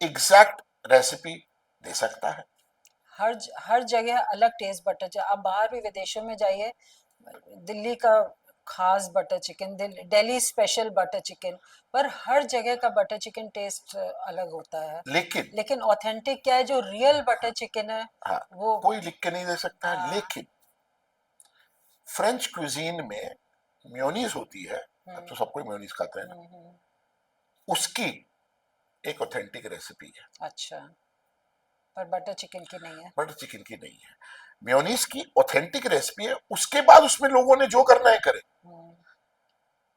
[SPEAKER 2] एग्जैक्ट रेसिपी दे सकता है?
[SPEAKER 1] हर जगह अलग टेस्ट बटर चिकन, आप बाहर भी विदेशों में जाइए, दिल्ली का खास butter chicken, Delhi special butter chicken, पर हर जगह का बटर चिकन टेस्ट अलग होता है।
[SPEAKER 2] लेकिन,
[SPEAKER 1] लेकिन ऑथेंटिक क्या है, जो रियल बटर चिकन है
[SPEAKER 2] हाँ,
[SPEAKER 1] वो।
[SPEAKER 2] कोई लिख के नहीं दे सकता है,
[SPEAKER 1] हाँ।
[SPEAKER 2] लेकिन फ्रेंच क्विजीन में मेयोनीज होती है, अब
[SPEAKER 1] हम्म,
[SPEAKER 2] तो सब कोई मेयोनीज खाते हैं ना, उसकी एक ऑथेंटिक रेसिपी है,
[SPEAKER 1] अच्छा, पर बटर चिकन की नहीं है।
[SPEAKER 2] बटर चिकन की नहीं है। मेयोनीज की ऑथेंटिक रेसिपी है, उसके बाद उसमें लोगों ने जो करना है करे।
[SPEAKER 1] हम्म,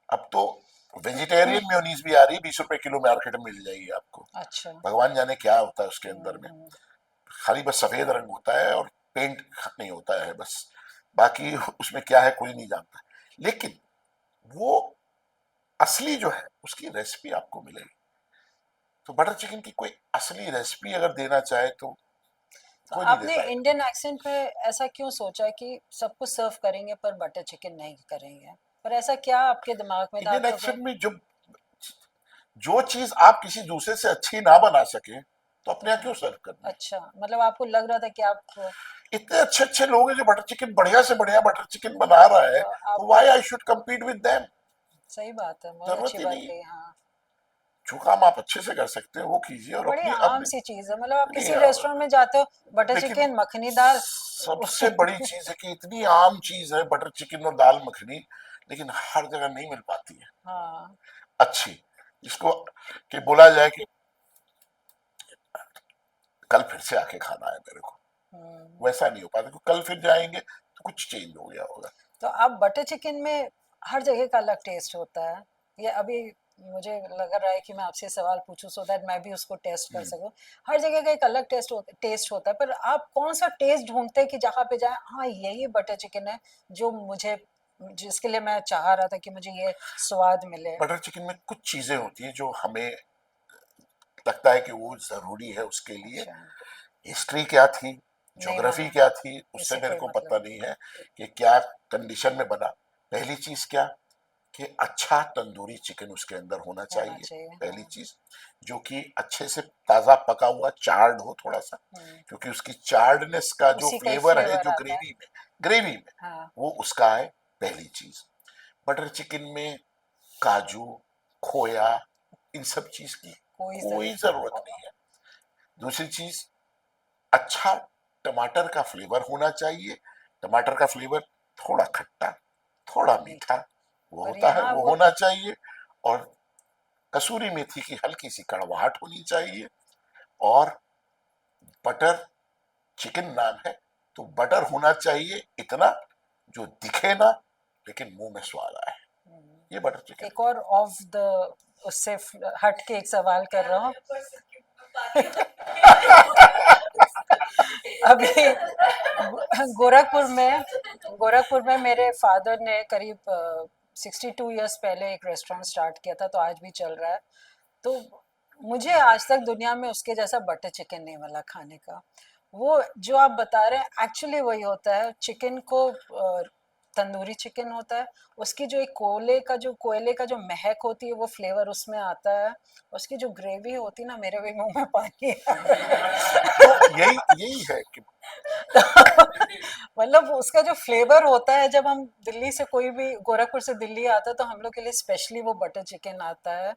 [SPEAKER 2] अब तो वेजिटेरियन मेयोनीज भी आ रही है, 20 रुपए किलो मार्केट में मिल जाएगी आपको।
[SPEAKER 1] अच्छा।
[SPEAKER 2] भगवान जाने क्या होता है उसके अंदर में,
[SPEAKER 1] हम्म,
[SPEAKER 2] खाली बस सफेद रंग होता है और पेंट नहीं होता है बस, बाकी उसमें क्या है कोई नहीं जानता। लेकिन वो असली जो है उसकी रेसिपी आपको मिलेगी। तो बटर चिकन की कोई असली रेसिपी अगर देना चाहे तो
[SPEAKER 1] तो
[SPEAKER 2] कोई नहीं दे
[SPEAKER 1] आपने
[SPEAKER 2] पाएगा।
[SPEAKER 1] इंडियन एक्सेंट में ऐसा क्यों सोचा कि सब कुछ सर्व करेंगे पर बटर चिकन नहीं करेंगे, पर ऐसा क्या आपके दिमाग में था,
[SPEAKER 2] इंडियन
[SPEAKER 1] आपका कोई।
[SPEAKER 2] एक्सेंट में जो चीज आप किसी दूसरे से अच्छी ना बना सके तो अपने यहाँ क्यों सर्व करनी है?
[SPEAKER 1] अच्छा, मतलब आपको लग रहा था कि आप।
[SPEAKER 2] इतने अच्छे अच्छे लोग हैं जो बटर चिकन बढ़िया से बढ़िया बटर चिकन बना रहा है,
[SPEAKER 1] तो
[SPEAKER 2] तो
[SPEAKER 1] आपको।
[SPEAKER 2] Why I should compete with them?
[SPEAKER 1] सही बात है, बहुत
[SPEAKER 2] जरूरत
[SPEAKER 1] अच्छी
[SPEAKER 2] ही
[SPEAKER 1] बात
[SPEAKER 2] नहीं।
[SPEAKER 1] कही, हाँ।
[SPEAKER 2] जो काम आप अच्छे से कर सकते हो वो कीजिए, और
[SPEAKER 1] बड़ी
[SPEAKER 2] अपनी
[SPEAKER 1] आम
[SPEAKER 2] अपने
[SPEAKER 1] सी चीज है, मतलब आप
[SPEAKER 2] नहीं।
[SPEAKER 1] किसी रेस्टोरेंट में जाते हो, बटर
[SPEAKER 2] लेकिन
[SPEAKER 1] चिकन मखनी दाल।
[SPEAKER 2] सबसे बड़ी चीज है कि इतनी आम चीज है बटर चिकन और दाल मखनी, लेकिन हर जगह नहीं मिल पाती है
[SPEAKER 1] हाँ।
[SPEAKER 2] अच्छी, जिसको कि बोला जाए कि कल फिर से आके खाना है मेरे को,
[SPEAKER 1] हम्म।
[SPEAKER 2] वैसा नहीं हो पाता, क्योंकि कल फिर जाएंगे तो कुछ चेंज हो गया होगा।
[SPEAKER 1] तो आप बटर चिकन में हर जगह का अलग टेस्ट होता है, ये अभी मुझे लग रहा है कि मैं आपसे सवाल पूछूं सो दैट मैं भी उसको टेस्ट कर सकूं। हर जगह का एक अलग टेस्ट होता है, पर आप कौन सा टेस्ट ढूंढते हैं कि जहाँ पे जाए, हाँ यही बटर चिकन है जो मुझे, जिसके लिए मैं चाह रहा था कि मुझे ये स्वाद मिले।
[SPEAKER 2] बटर चिकन में कुछ चीजें होती है जो हमें लगता है कि वो जरूरी है उसके लिए।
[SPEAKER 1] अच्छा।
[SPEAKER 2] हिस्ट्री क्या थी,
[SPEAKER 1] नहीं
[SPEAKER 2] ज्योग्राफी
[SPEAKER 1] मालूम।
[SPEAKER 2] क्या थी, उससे
[SPEAKER 1] इससे
[SPEAKER 2] मेरे
[SPEAKER 1] कोई
[SPEAKER 2] को
[SPEAKER 1] मतलब
[SPEAKER 2] पता
[SPEAKER 1] नहीं।
[SPEAKER 2] नहीं है कि क्या कंडीशन में बना। पहली चीज क्या, कि अच्छा तंदूरी चिकन उसके अंदर होना
[SPEAKER 1] होना
[SPEAKER 2] चाहिए,
[SPEAKER 1] चाहिए,
[SPEAKER 2] पहली
[SPEAKER 1] हाँ।
[SPEAKER 2] चीज, जो कि अच्छे से ताजा पका हुआ चार्ड हो थोड़ा सा,
[SPEAKER 1] हम्म,
[SPEAKER 2] क्योंकि उसकी चार्डनेस का जो
[SPEAKER 1] उसी का ही
[SPEAKER 2] फ्लेवर है
[SPEAKER 1] फ्लेवर
[SPEAKER 2] जो
[SPEAKER 1] आता है।
[SPEAKER 2] ग्रेवी में
[SPEAKER 1] हाँ।
[SPEAKER 2] वो उसका है, पहली चीज। बटर चिकन में काजू, खोया, इन सब चीज की
[SPEAKER 1] कोई
[SPEAKER 2] कोई
[SPEAKER 1] जरूरत
[SPEAKER 2] जरूरत
[SPEAKER 1] नहीं।
[SPEAKER 2] नहीं है। दूसरी चीज, अच्छा टमाटर का फ्लेवर होना चाहिए, टमाटर का फ्लेवर थोड़ा खट्टा, थोड़ा मीठा वो
[SPEAKER 1] पर
[SPEAKER 2] होता है,
[SPEAKER 1] यहाँ
[SPEAKER 2] वो
[SPEAKER 1] वो
[SPEAKER 2] होना चाहिए। और कसूरी मेथी की हल्की सी कड़वाहट होनी चाहिए। और बटर चिकन नान है तो बटर होना चाहिए इतना जो दिखे ना लेकिन मुंह में स्वाद आए। ये बटर चिकन
[SPEAKER 1] एक और ऑफ द उससे हट के एक सवाल कर रहा हूँ। अभी गोरखपुर में मेरे फादर ने करीब 62 ईयर्स पहले एक रेस्टोरेंट स्टार्ट किया था, तो आज भी चल रहा है। तो मुझे आज तक दुनिया में उसके जैसा बटर चिकन नहीं मिला खाने का। वो जो आप बता रहे हैं एक्चुअली वही होता है। चिकन को तंदूरी चिकन होता है, उसकी जो एक कोयले का जो महक होती है वो फ्लेवर उसमें आता है। उसकी जो ग्रेवी होती है ना, मेरे भी मुंह में पानी आ रहा
[SPEAKER 2] तो यही यही है कि
[SPEAKER 1] है। मतलब उसका जो फ्लेवर होता है, जब हम दिल्ली से कोई भी गोरखपुर से दिल्ली आता है तो हम लोग के लिए स्पेशली वो बटर चिकन आता है।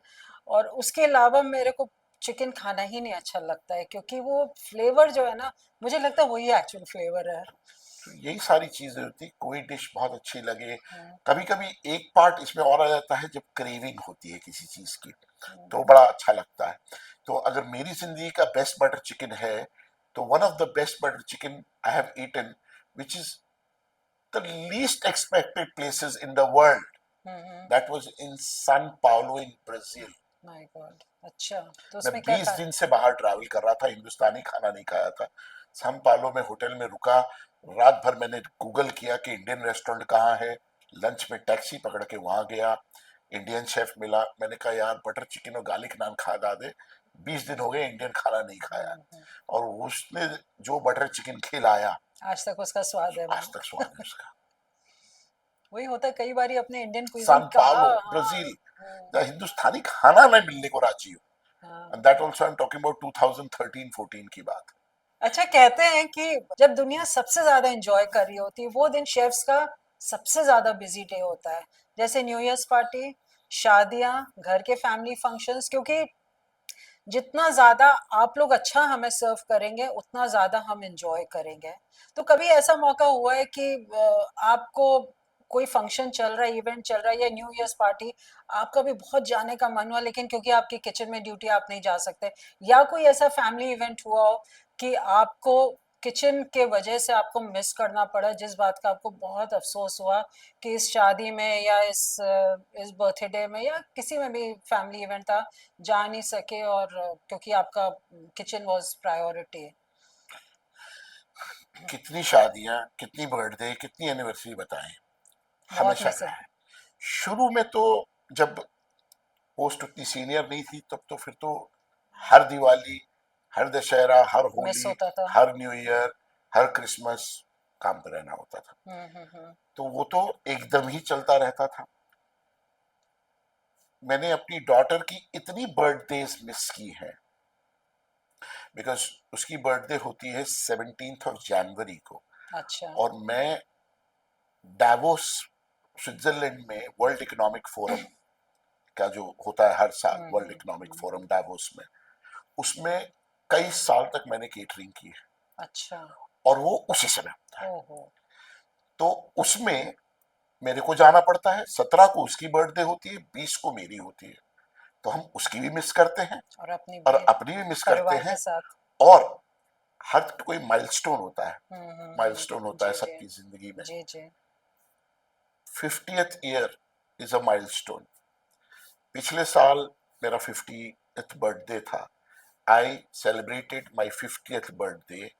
[SPEAKER 1] और उसके अलावा मेरे को चिकन खाना ही नहीं अच्छा लगता है, क्योंकि वो फ्लेवर जो है ना, मुझे लगता है वही एक्चुअल फ्लेवर है।
[SPEAKER 2] तो यही सारी चीजें होती। कोई डिश बहुत अच्छी लगे, कभी कभी एक पार्ट इसमें और आ जाता है जब क्रेविंग होती है किसी चीज की, तो बड़ा अच्छा लगता है। तो अगर मेरी जिंदगी का बेस्ट बटर चिकन है तो one of the best butter chicken I have eaten which is the least expected places in the world, that was in Sao Paulo in Brazil.
[SPEAKER 1] My God, अच्छा। तो
[SPEAKER 2] मैं
[SPEAKER 1] उसमें क्या
[SPEAKER 2] 20
[SPEAKER 1] खा?
[SPEAKER 2] दिन से बाहर ट्रैवल कर रहा था, हिंदुस्तानी खाना नहीं खाया था। सान पालो में होटल में रुका, रात भर मैंने गूगल किया कि इंडियन रेस्टोरेंट कहाँ है। लंच में टैक्सी पकड़ के वहां गया, इंडियन शेफ मिला, मैंने कहा यार बटर चिकन और गार्लिक नान खा दे। 20 दिन हो गए इंडियन खाना नहीं खाया। और उसने जो बटर चिकन खिलाया,
[SPEAKER 1] आज तक उसका स्वाद है
[SPEAKER 2] आज तक स्वाद है उसका।
[SPEAKER 1] वही होता है कई बार अपने इंडियन क्विजीन
[SPEAKER 2] सान
[SPEAKER 1] का।
[SPEAKER 2] पालो
[SPEAKER 1] हाँ।
[SPEAKER 2] ब्राजील, हिंदुस्तानी खाना न मिलने को राजी हूँ।
[SPEAKER 1] हाँ।
[SPEAKER 2] And that also I am talking about 2013-14 की बात।
[SPEAKER 1] अच्छा, कहते हैं कि जब दुनिया सबसे ज्यादा एंजॉय कर रही होती है वो दिन शेफ्स का सबसे ज्यादा बिजी डे होता है। जैसे न्यू ईयर्स पार्टी, शादियां, घर के फैमिली फंक्शंस, क्योंकि जितना ज्यादा आप लोग अच्छा हमें सर्व करेंगे उतना ज्यादा हम एंजॉय करेंगे। तो कभी ऐसा मौका हुआ है कि आपको कोई फंक्शन चल रहा है, इवेंट चल रहा है, या न्यू ईयर्स पार्टी, आपका भी बहुत जाने का मन हुआ लेकिन क्योंकि आपकी किचन में ड्यूटी आप नहीं जा सकते, या कोई ऐसा फैमिली इवेंट हुआ हो कि आपको किचन के वजह से आपको मिस करना पड़ा, जिस बात का आपको बहुत अफसोस हुआ कि इस शादी में या इस बर्थडे में या किसी में भी फैमिली इवेंट था, जा नहीं सके, और क्योंकि आपका किचन वाज प्रायोरिटी?
[SPEAKER 2] कितनी शादियां, कितनी बर्थडे, कितनी एनिवर्सरी बताएं,
[SPEAKER 1] बहुत
[SPEAKER 2] हमेशा
[SPEAKER 1] मिस
[SPEAKER 2] रहा है। शुरू में तो जब पोस्ट उतनी सीनियर नहीं थी तब तो फिर तो हर दिवाली, हर दशहरा, हर
[SPEAKER 1] मिस
[SPEAKER 2] होली,
[SPEAKER 1] होता था।
[SPEAKER 2] हर न्यू ईयर, हर क्रिसमस काम पे रहना होता था।
[SPEAKER 1] हम्म।
[SPEAKER 2] तो वो तो एकदम ही चलता रहता था। मैंने अपनी डॉटर की इतनी बर्थडेज मिस की है, बिकॉज उसकी बर्थडे होती है 17 जनवरी को।
[SPEAKER 1] अच्छा।
[SPEAKER 2] और मैं डावोस स्विट्जरलैंड में वर्ल्ड इकोनॉमिक फोरम का जो होता है हर साल, वर्ल्ड इकोनॉमिक
[SPEAKER 1] हम्म।
[SPEAKER 2] फोरम डावोस में, उसमें कई साल तक मैंने केटरिंग की है।
[SPEAKER 1] अच्छा।
[SPEAKER 2] और वो उसी समय होता है।
[SPEAKER 1] ओहो।
[SPEAKER 2] तो उसमें मेरे को जाना पड़ता है। 17 को उसकी बर्थडे होती है, 20 को मेरी होती है। तो हम उसकी भी मिस करते हैं
[SPEAKER 1] और अपनी
[SPEAKER 2] और
[SPEAKER 1] भी
[SPEAKER 2] अपनी भी मिस करते
[SPEAKER 1] परिवार के
[SPEAKER 2] हैं।
[SPEAKER 1] साथ।
[SPEAKER 2] और हर कोई माइलस्टोन होता है, माइलस्टोन होता है
[SPEAKER 1] जी जी।
[SPEAKER 2] सबकी जिंदगी में।
[SPEAKER 1] जी जी।
[SPEAKER 2] 50th year is a milestone. पिछले साल मेरा 50th बर्थडे था। I celebrated my 50th birthday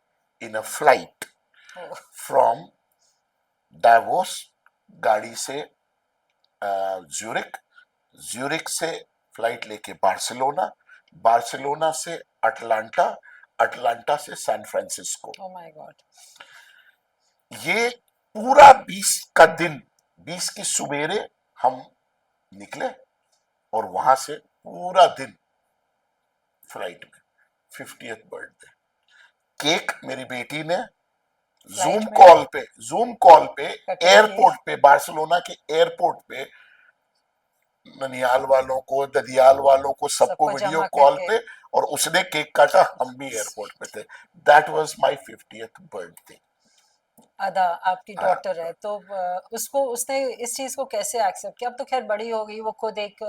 [SPEAKER 2] in a flight
[SPEAKER 1] oh.
[SPEAKER 2] From Davos, गाड़ी से ज्यूरिक, ज्यूरिक से फ्लाइट लेके बार्सिलोना, बार्सिलोना से अटलांटा, अटलांटा से San Francisco.
[SPEAKER 1] Oh my God.
[SPEAKER 2] ये पूरा 20 का दिन, 20 की सुबेरे हम निकले और वहां से पूरा दिन फ्लाइट में। 50th बर्थडे केक मेरी बेटी ने जूम
[SPEAKER 1] फ्लाइट में
[SPEAKER 2] कॉल पे, जूम कॉल पे,
[SPEAKER 1] कटिंग की?
[SPEAKER 2] एयरपोर्ट पे, बार्सिलोना के एयरपोर्ट पे ननिहाल वालों को, ददियाल वालों को, सबको
[SPEAKER 1] सबको
[SPEAKER 2] वीडियो
[SPEAKER 1] जमा
[SPEAKER 2] कॉल
[SPEAKER 1] करके
[SPEAKER 2] पे, और उसने केक काटा, हम भी एयरपोर्ट पे थे। That was my 50th birthday.
[SPEAKER 1] अदा आपकी
[SPEAKER 2] हाँ,
[SPEAKER 1] डॉटर है तो उसको उसने इस चीज को कैसे एक्सेप्ट किया? अब तो खैर बड़ी हो गई, वो खुद एक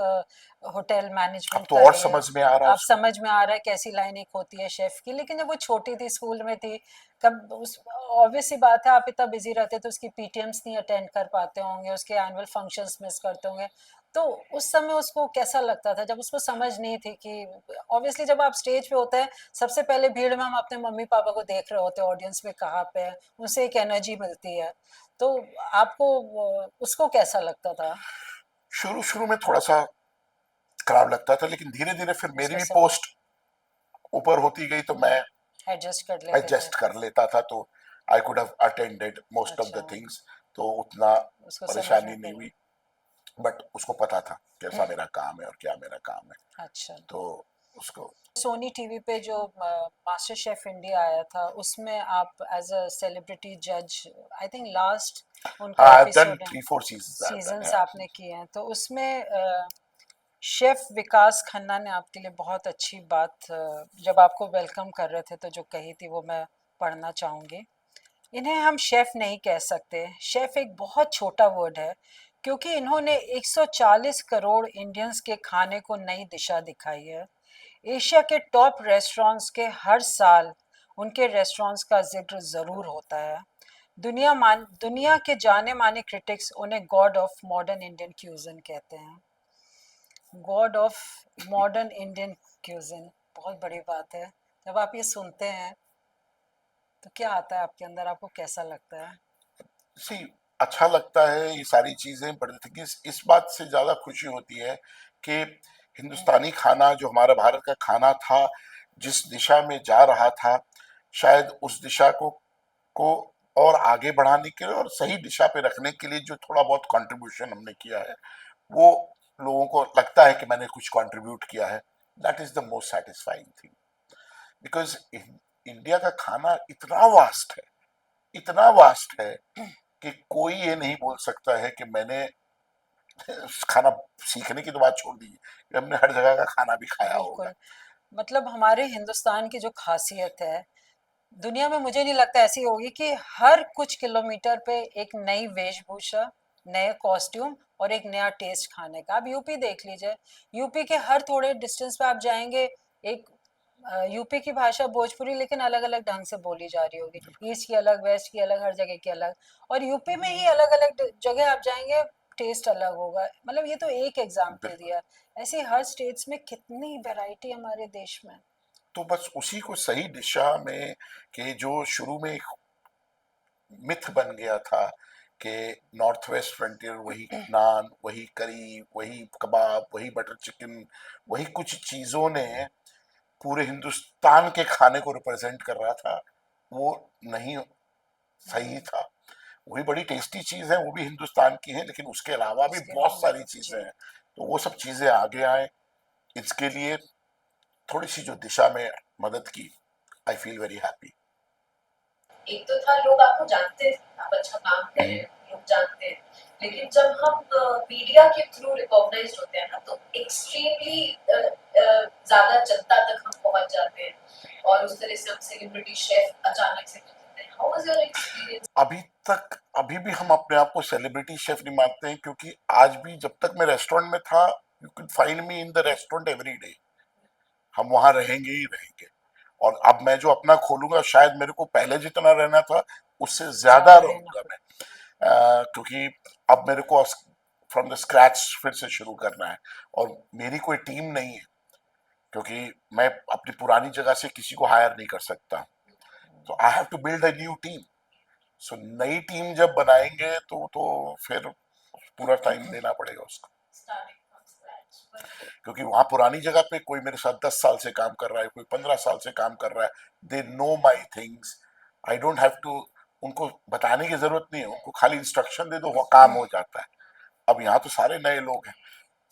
[SPEAKER 1] होटल
[SPEAKER 2] अब
[SPEAKER 1] मैनेजमेंट
[SPEAKER 2] तो
[SPEAKER 1] कर
[SPEAKER 2] और
[SPEAKER 1] रही है।
[SPEAKER 2] समझ में आ रहा है
[SPEAKER 1] आप
[SPEAKER 2] उसको।
[SPEAKER 1] समझ में आ रहा है कैसी लाइन एक होती है शेफ की, लेकिन जब वो छोटी थी, स्कूल में थी, कब उस ऑब्वियस सी बात है, आप इतना बिजी रहते तो उसकी पीटीएम्स नहीं अटेंड कर पाते होंगे, उसके एनुअल फंक्शंस मिस करते होंगे। तो उस समय उसको कैसा लगता था जब उसको समझ नहीं थी कि ऑब्वियसली जब आप स्टेज पे होते हैं, सबसे पहले भीड़ में हम अपने मम्मी पापा को देख रहे होते हैं, ऑडियंस में कहाँ पे है, उनसे एक एनर्जी मिलती है। तो आपको उसको कैसा लगता था?
[SPEAKER 2] शुरू शुरू में थोड़ा सा खराब लगता था, लेकिन धीरे धीरे फिर मेरी
[SPEAKER 1] उसको
[SPEAKER 2] भी
[SPEAKER 1] सब
[SPEAKER 2] पोस्ट ऊपर होती गई तो मैं
[SPEAKER 1] एडजस्ट कर लेते थे?
[SPEAKER 2] एडजस्ट कर लेता था, तो I could have attended most of the
[SPEAKER 1] अच्छा,
[SPEAKER 2] थिंग्स, तो उतना
[SPEAKER 1] उसको समझ में
[SPEAKER 2] परेशानी नहीं
[SPEAKER 1] पड़ा।
[SPEAKER 2] हुई। बट उसको पता था कैसा मेरा काम है और क्या मेरा काम है,
[SPEAKER 1] अच्छा,
[SPEAKER 2] तो उसको।
[SPEAKER 1] सोनी टीवी पे जो मास्टर शेफ इंडिया आया था, उसमें आप एज अ सेलिब्रिटी जज, आई थिंक लास्ट उनका
[SPEAKER 2] हाँ, डन
[SPEAKER 1] एपिसोड है,
[SPEAKER 2] 3-4 सीजन आई डन,
[SPEAKER 1] सीजन्स
[SPEAKER 2] हाँ।
[SPEAKER 1] आपने किए हैं, तो उसमें शेफ विकास खन्ना ने आपके लिए बहुत अच्छी बात जब आपको वेलकम कर रहे थे तो जो कही थी, वो मैं पढ़ना चाहूंगी। इन्हें हम शेफ नहीं कह सकते, शेफ एक बहुत छोटा वर्ड है, क्योंकि इन्होंने 140 करोड़ इंडियंस के खाने को नई दिशा दिखाई है। एशिया के टॉप रेस्टोरेंट्स के हर साल उनके रेस्टोरेंट्स का जिक्र ज़रूर होता है। दुनिया के जाने माने क्रिटिक्स उन्हें God of modern Indian cuisine कहते हैं। God of modern Indian cuisine, बहुत बड़ी बात है। जब आप ये सुनते हैं तो क्या आता है आपके अंदर, आपको कैसा लगता है?
[SPEAKER 2] सी, अच्छा लगता है ये सारी चीजें, बट थिंक इस बात से ज्यादा खुशी होती है कि हिंदुस्तानी खाना जो हमारा भारत का खाना था, जिस दिशा में जा रहा था, शायद उस दिशा को और आगे बढ़ाने के लिए और सही दिशा पे रखने के लिए जो थोड़ा बहुत कंट्रीब्यूशन हमने किया है, वो लोगों को लगता है कि मैंने कुछ कंट्रीब्यूट किया है। That is the most satisfying thing, because India का खाना इतना वास्ट है कि कोई ये नहीं बोल सकता है कि मैंने खाना सीखने की तो बात छोड़ दी कि हमने हर जगह का खाना भी खाया होगा।
[SPEAKER 1] बिल्कुल। मतलब हमारे हिंदुस्तान की जो खासियत है, दुनिया में मुझे नहीं लगता ऐसी होगी कि हर कुछ किलोमीटर पे एक नई वेशभूषा, नए कॉस्ट्यूम और एक नया टेस्ट खाने का। आप यूपी देख लीजिए, यूपी के हर थोड़े डिस्टेंस पे आप जाएंगे, एक यूपी की भाषा भोजपुरी, लेकिन अलग अलग ढंग से बोली जा रही होगी, ईस्ट की अलग, वेस्ट की अलग, हर जगह की अलग। और यूपी में ही अलग अलग जगह आप जाएंगे, टेस्ट अलग होगा। मतलब ये तो एक एग्जाम्पल
[SPEAKER 2] बिल्कुल।
[SPEAKER 1] दिया, ऐसे हर स्टेट्स में कितनी वैरायटी हमारे देश में।
[SPEAKER 2] तो बस उसी को सही दिशा में, कि जो शुरू में एक मिथ बन गया था कि नॉर्थ वेस्ट फ्रंटियर वही नान, वही करी, वही कबाब, वही बटर चिकन, वही कुछ चीजों ने पूरे हिंदुस्तान के खाने को रिप्रेजेंट कर रहा था, वो नहीं सही
[SPEAKER 1] हम्म,
[SPEAKER 2] था। वही बड़ी टेस्टी चीज है, वो भी हिंदुस्तान की है, लेकिन उसके अलावा भी
[SPEAKER 1] उसके
[SPEAKER 2] बहुत सारी चीजें
[SPEAKER 1] जी।
[SPEAKER 2] हैं। तो वो सब चीजें आगे आए, इसके लिए थोड़ी सी जो दिशा में मदद की, आई फील वेरी हैप्पी।
[SPEAKER 3] एक तो था लोग आपको जानते थे, आप अच्छा काम कर रहे हैं, लोग जानते हैं, लेकिन जब हम मीडिया के थ्रू रिकॉग्नाइज्ड होते हैं ना, तो एक्सट्रीमली ज्यादा जनता तक हम पहुंच जाते हैं और उस तरह से हम सेलिब्रिटी शेफ अचानक से बन जाते हैं। How was your experience?
[SPEAKER 2] अभी भी हम अपने आप को सेलिब्रिटी शेफ नहीं मानते हैं, क्योंकि आज भी जब तक मैं रेस्टोरेंट में था, you can find me in the restaurant every day. हम वहां रहेंगे ही रहेंगे। और अब मैं जो अपना खोलूंगा, शायद मेरे को पहले जितना रहना था उससे ज्यादा
[SPEAKER 1] ज्यादा रहना
[SPEAKER 2] रहूंगा
[SPEAKER 1] पड़े।
[SPEAKER 2] मैं। क्योंकि अब मेरे को फ्रॉम द स्क्रैच फिर से शुरू करना है, और मेरी कोई टीम नहीं है, क्योंकि मैं अपनी पुरानी जगह से किसी को हायर नहीं कर सकता। तो I have to build a new team. So नई टीम जब बनाएंगे तो फिर पूरा टाइम देना पड़ेगा उसको,
[SPEAKER 3] स्टार्टिंग फ्रॉम स्क्रैच?
[SPEAKER 2] क्योंकि वहां पुरानी जगह पे कोई मेरे साथ 10 साल से काम कर रहा है, कोई 15 साल से काम कर रहा है। They know my things, I don't have to उनको बताने की जरूरत नहीं है, उनको खाली इंस्ट्रक्शन दे दो, वो काम हो जाता है। अब यहाँ तो सारे नए लोग हैं,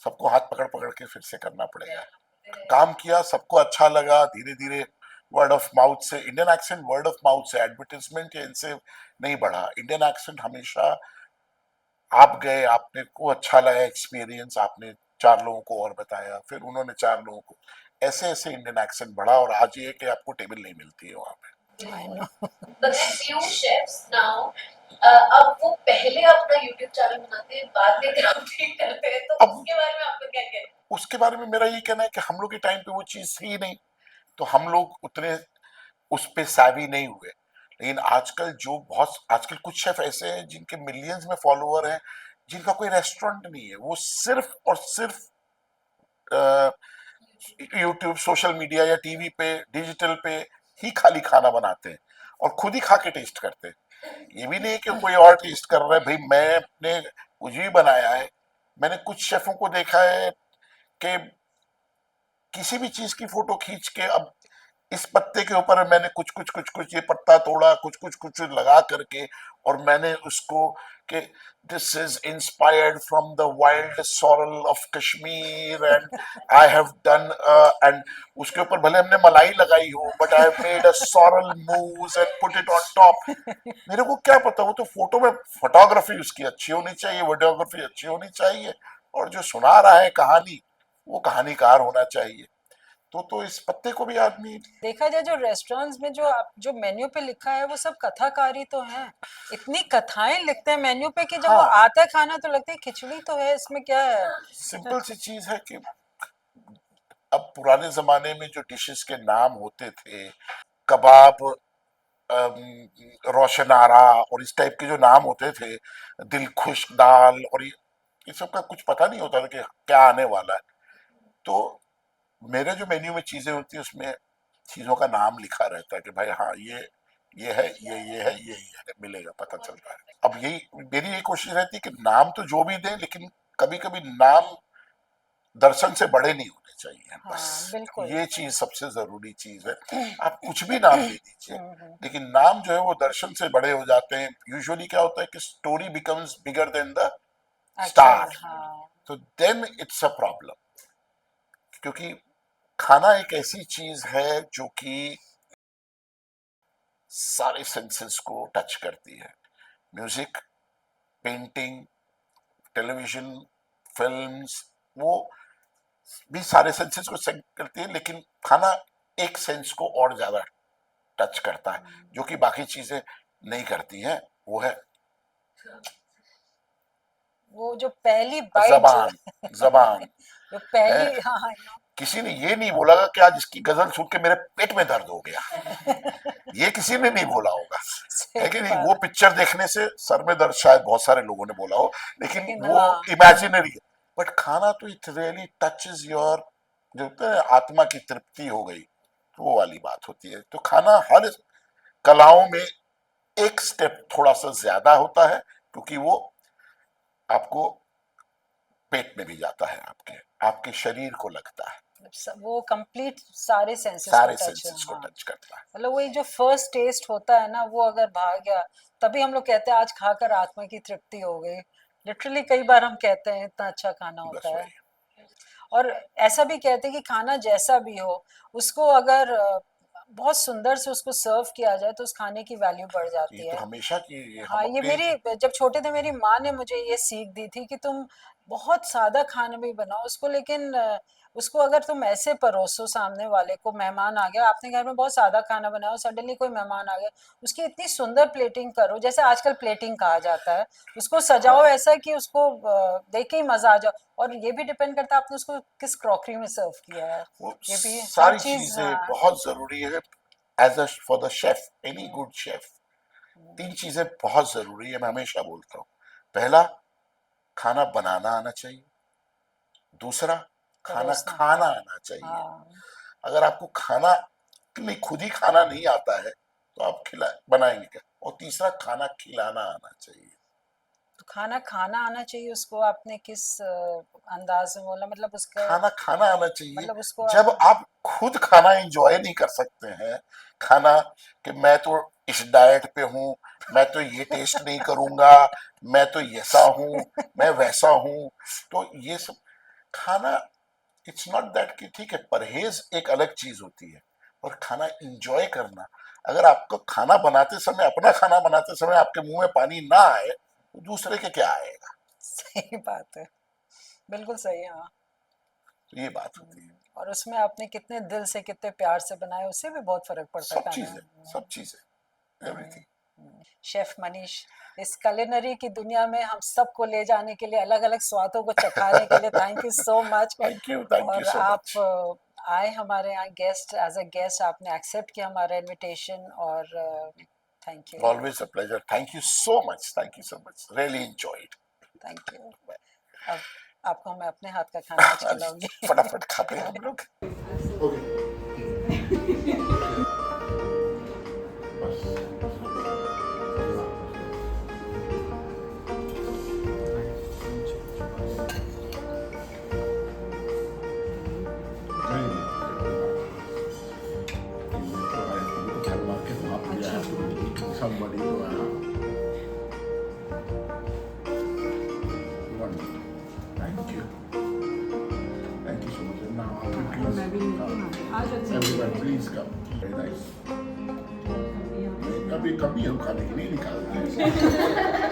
[SPEAKER 2] सबको हाथ पकड़ पकड़ के फिर से करना पड़ेगा। काम किया, सबको अच्छा लगा, धीरे धीरे वर्ड ऑफ माउथ से, Indian accent word of mouth से, एडवर्टीजमेंट या इनसे नहीं बढ़ा। इंडियन एक्सेंट हमेशा, आप गए, आपने को अच्छा लगा एक्सपीरियंस, आपने 4 लोगों को और बताया, फिर उन्होंने 4 लोगों को, ऐसे ऐसे इंडियन एक्सेंट बढ़ा और आज ये कि आपको टेबल नहीं मिलती है वहां पे।
[SPEAKER 1] I know.
[SPEAKER 3] But the few chefs now, अब वो पहले अपना YouTube चैनल बनाते हैं, बाद में ग्राउंडिंग करते हैं, तो
[SPEAKER 2] अब
[SPEAKER 3] उसके बारे में आपका क्या कहना है?
[SPEAKER 2] उसके बारे में मेरा ये कहना है कि हम लोग के टाइम पे वो चीज थी नहीं, तो हम लोग उतने उस पे savvy नहीं हुए। लेकिन आजकल जो बहुत आजकल कुछ शेफ ऐसे हैं जिनके मिलियंस में फॉलोअर हैं, जिनका कोई रेस्टोरेंट नहीं है, वो सिर्फ और सिर्फ यूट्यूब, सोशल मीडिया या टीवी पे, डिजिटल पे ही खाली खाना बनाते हैं और खुद ही खा के टेस्ट करते हैं। ये भी नहीं है कि कोई और टेस्ट कर रहा है, भाई मैंने कुछ भी बनाया है। मैंने कुछ शेफों को देखा है कि किसी भी चीज की फोटो खींच के, अब इस पत्ते के ऊपर मैंने कुछ कुछ कुछ कुछ ये पत्ता तोड़ा, कुछ कुछ कुछ लगा करके, और मैंने उसको कि this is inspired from the wild sorrel of Kashmir and I have done, and उसके ऊपर भले हमने मलाई लगाई हो, but I have made a sorrel mousse and put it on top. मेरे को क्या पता, वो तो फोटो में फोटोग्राफी उसकी अच्छी होनी चाहिए, वीडियोग्राफी अच्छी होनी चाहिए, और जो सुना रहा है कहानी, वो कहानीकार होना चाहिए। तो इस पत्ते को भी आदमी,
[SPEAKER 1] देखा जाए जो रेस्टोरेंट्स में जो जो मेन्यू पे लिखा है वो सब कथाकारी तो है। इतनी कथाएं लिखते हैं मेन्यू पे कि जब वो
[SPEAKER 2] हाँ,
[SPEAKER 1] आता है खाना तो लगता है खिचड़ी तो है, इसमें क्या है।
[SPEAKER 2] सिंपल सी चीज है कि अब पुराने जमाने में जो डिशेस के नाम होते थे, कबाब, रोशनारा और इस टाइप के जो नाम होते थे, दिलखुश दाल, और ये सब का कुछ पता नहीं होता था कि क्या आने वाला है। तो मेरे जो मेन्यू में चीजें होती है उसमें चीजों का नाम लिखा रहता है कि भाई हाँ ये है, ये है, ये है, मिलेगा, पता चलता है। अब यही मेरी ये कोशिश रहती है कि नाम तो जो भी दें, लेकिन कभी कभी नाम दर्शन से बड़े नहीं होने चाहिए, बस
[SPEAKER 1] हाँ बिल्कुल।
[SPEAKER 2] ये चीज सबसे जरूरी चीज है। आप कुछ भी नाम दे दीजिए,
[SPEAKER 1] हम्म।
[SPEAKER 2] लेकिन नाम जो है वो दर्शन से बड़े हो जाते हैं। यूजुअली क्या होता है कि story becomes bigger than the
[SPEAKER 1] actual
[SPEAKER 2] star,
[SPEAKER 1] हाँ।
[SPEAKER 2] तो देन इट्स अ प्रॉब्लम। क्योंकि खाना एक ऐसी चीज है जो कि सारे सेंसेस को टच करती है। म्यूजिक, पेंटिंग, टेलीविजन, फिल्म्स, वो भी सारे सेंसेस को सेंस करती है, लेकिन खाना एक सेंस को और ज्यादा टच करता है, जो कि बाकी चीजें नहीं करती हैं। वो है
[SPEAKER 1] वो जो पहली बाइट जो
[SPEAKER 2] जबान। जबान
[SPEAKER 1] जो
[SPEAKER 2] है।
[SPEAKER 1] पहली हाँ हाँ
[SPEAKER 2] किसी ने ये नहीं बोला कि आज इसकी गजल सुन के मेरे पेट में दर्द हो गया, ये किसी ने नहीं बोला होगा, है
[SPEAKER 1] सही
[SPEAKER 2] कि नहीं? वो
[SPEAKER 1] बात।
[SPEAKER 2] पिक्चर देखने से सर में दर्द शायद बहुत सारे लोगों ने बोला हो, लेकिन
[SPEAKER 1] लेकिन
[SPEAKER 2] वो
[SPEAKER 1] हाँ
[SPEAKER 2] इमेजिनरी है। बट खाना तो इट रियली टचेस योर, जो होता है आत्मा की तृप्ति हो गई, तो वो वाली बात होती है। तो खाना हर कलाओं में एक स्टेप थोड़ा सा ज्यादा होता है, क्योंकि वो आपको पेट में भी जाता है, आपके आपके शरीर को लगता है,
[SPEAKER 1] वो कंप्लीट सारे सेंसेस को
[SPEAKER 2] सारे
[SPEAKER 1] टच
[SPEAKER 2] सेंसेस को
[SPEAKER 1] हाँ।
[SPEAKER 2] टच करता है।
[SPEAKER 1] मतलब वही जो फर्स्ट टेस्ट होता है ना वो अगर भाग गया तभी हम लोग कहते हैं आज खाकर आत्मा की तृप्ति हो गई। लिटरली कई बार हम कहते हैं इतना अच्छा खाना
[SPEAKER 2] बस
[SPEAKER 1] होता है।
[SPEAKER 2] वही।
[SPEAKER 1] और ऐसा भी कहते हैं कि खाना जैसा भी हो उसको अगर बहुत सुंदर से उसको सर्व किया जाए तो उस खाने की वैल्यू बढ़
[SPEAKER 2] ये
[SPEAKER 1] जाती
[SPEAKER 2] तो
[SPEAKER 1] है।
[SPEAKER 2] हमेशा की, ये हम
[SPEAKER 1] हाँ ये
[SPEAKER 2] अपने,
[SPEAKER 1] मेरी जब छोटे थे मेरी माँ ने मुझे ये सीख दी थी कि तुम बहुत सादा खाना भी बनाओ उसको, लेकिन उसको अगर तुम ऐसे परोसो सामने वाले को, मेहमान आ गया आपने घर में बहुत सादा खाना बनाया, सडनली कोई मेहमान आ गया, उसकी इतनी सुंदर प्लेटिंग करो जैसे आजकल प्लेटिंग कहा जाता है, उसको सजाओ
[SPEAKER 2] हाँ,
[SPEAKER 1] ऐसा कि उसको देख के ही मजा आ जाओ। और ये भी डिपेंड करता है आपने उसको किस क्रॉकरी में सर्व किया है।
[SPEAKER 2] वो
[SPEAKER 1] ये भी हर
[SPEAKER 2] सारी
[SPEAKER 1] चीज
[SPEAKER 2] चीजें
[SPEAKER 1] हाँ।
[SPEAKER 2] बहुत जरूरी है। As a for the chef, any good chef, 3 चीजें बहुत जरूरी है, मैं हमेशा बोलता हूँ। पहला, खाना बनाना आना चाहिए। दूसरा, खाना
[SPEAKER 1] परोसना
[SPEAKER 2] खाना आना चाहिए।
[SPEAKER 1] हाँ।
[SPEAKER 2] अगर आपको खाना नहीं, खुद ही खाना नहीं आता है, तो आप खिला बनाएंगे क्या? और तीसरा, खाना खिलाना आना चाहिए।
[SPEAKER 1] तो खाना खाना आना चाहिए उसको आपने किस अंदाज में बोला, मतलब उसका
[SPEAKER 2] खाना खाना आना चाहिए।
[SPEAKER 1] मतलब उसको
[SPEAKER 2] जब
[SPEAKER 1] आप
[SPEAKER 2] आप खुद खाना एंजॉय नहीं कर सकते हैं, खाना कि मैं तो इस डाइट पे हूँ, मैं तो ये टेस्ट नहीं करूंगा, मैं तो ऐसा हूँ, मैं वैसा हूँ, तो ये सब खाना, इट्स नॉट दैट कि ठीक है, परहेज एक अलग चीज होती है, और खाना एंजॉय करना। अगर आपको खाना बनाते समय, अपना खाना बनाते समय आपके मुंह में पानी ना आए, तो दूसरे के क्या आएगा?
[SPEAKER 1] सही बात है। बिल्कुल सही है हाँ।
[SPEAKER 2] तो ये बात होती है।
[SPEAKER 1] और उसमें आपने कितने दिल से कितने प्यार से बनाए उससे भी बहुत फर्क पड़ता है
[SPEAKER 2] सब चीज़ है,
[SPEAKER 1] खाना।
[SPEAKER 2] सब चीज़ है, एवरीथिंग।
[SPEAKER 1] शेफ मनीष, इस culinary की दुनिया में हम सबको ले जाने के लिए, अलग अलग स्वादों को चखाने के लिए thank you so much.
[SPEAKER 2] Thank you
[SPEAKER 1] और
[SPEAKER 2] सो
[SPEAKER 1] आप
[SPEAKER 2] मच।
[SPEAKER 1] आए हमारे यहाँ गेस्ट, एज अ गेस्ट आपने एक्सेप्ट किया हमारा इनविटेशन, और thank you.
[SPEAKER 2] Always a pleasure, thank you so much, thank you so much, really enjoyed.
[SPEAKER 1] Thank you. अब आपको मैं अपने हाथ का खाना आज खिलाऊंगी।
[SPEAKER 2] फटाफट खाते हैं हम लोग। Okay. Somebody to wonderful. Thank you. Thank you so much. And now, please come. Everyone, please come. Very nice. कभी कभी हम खाने के लिए निकालते हैं।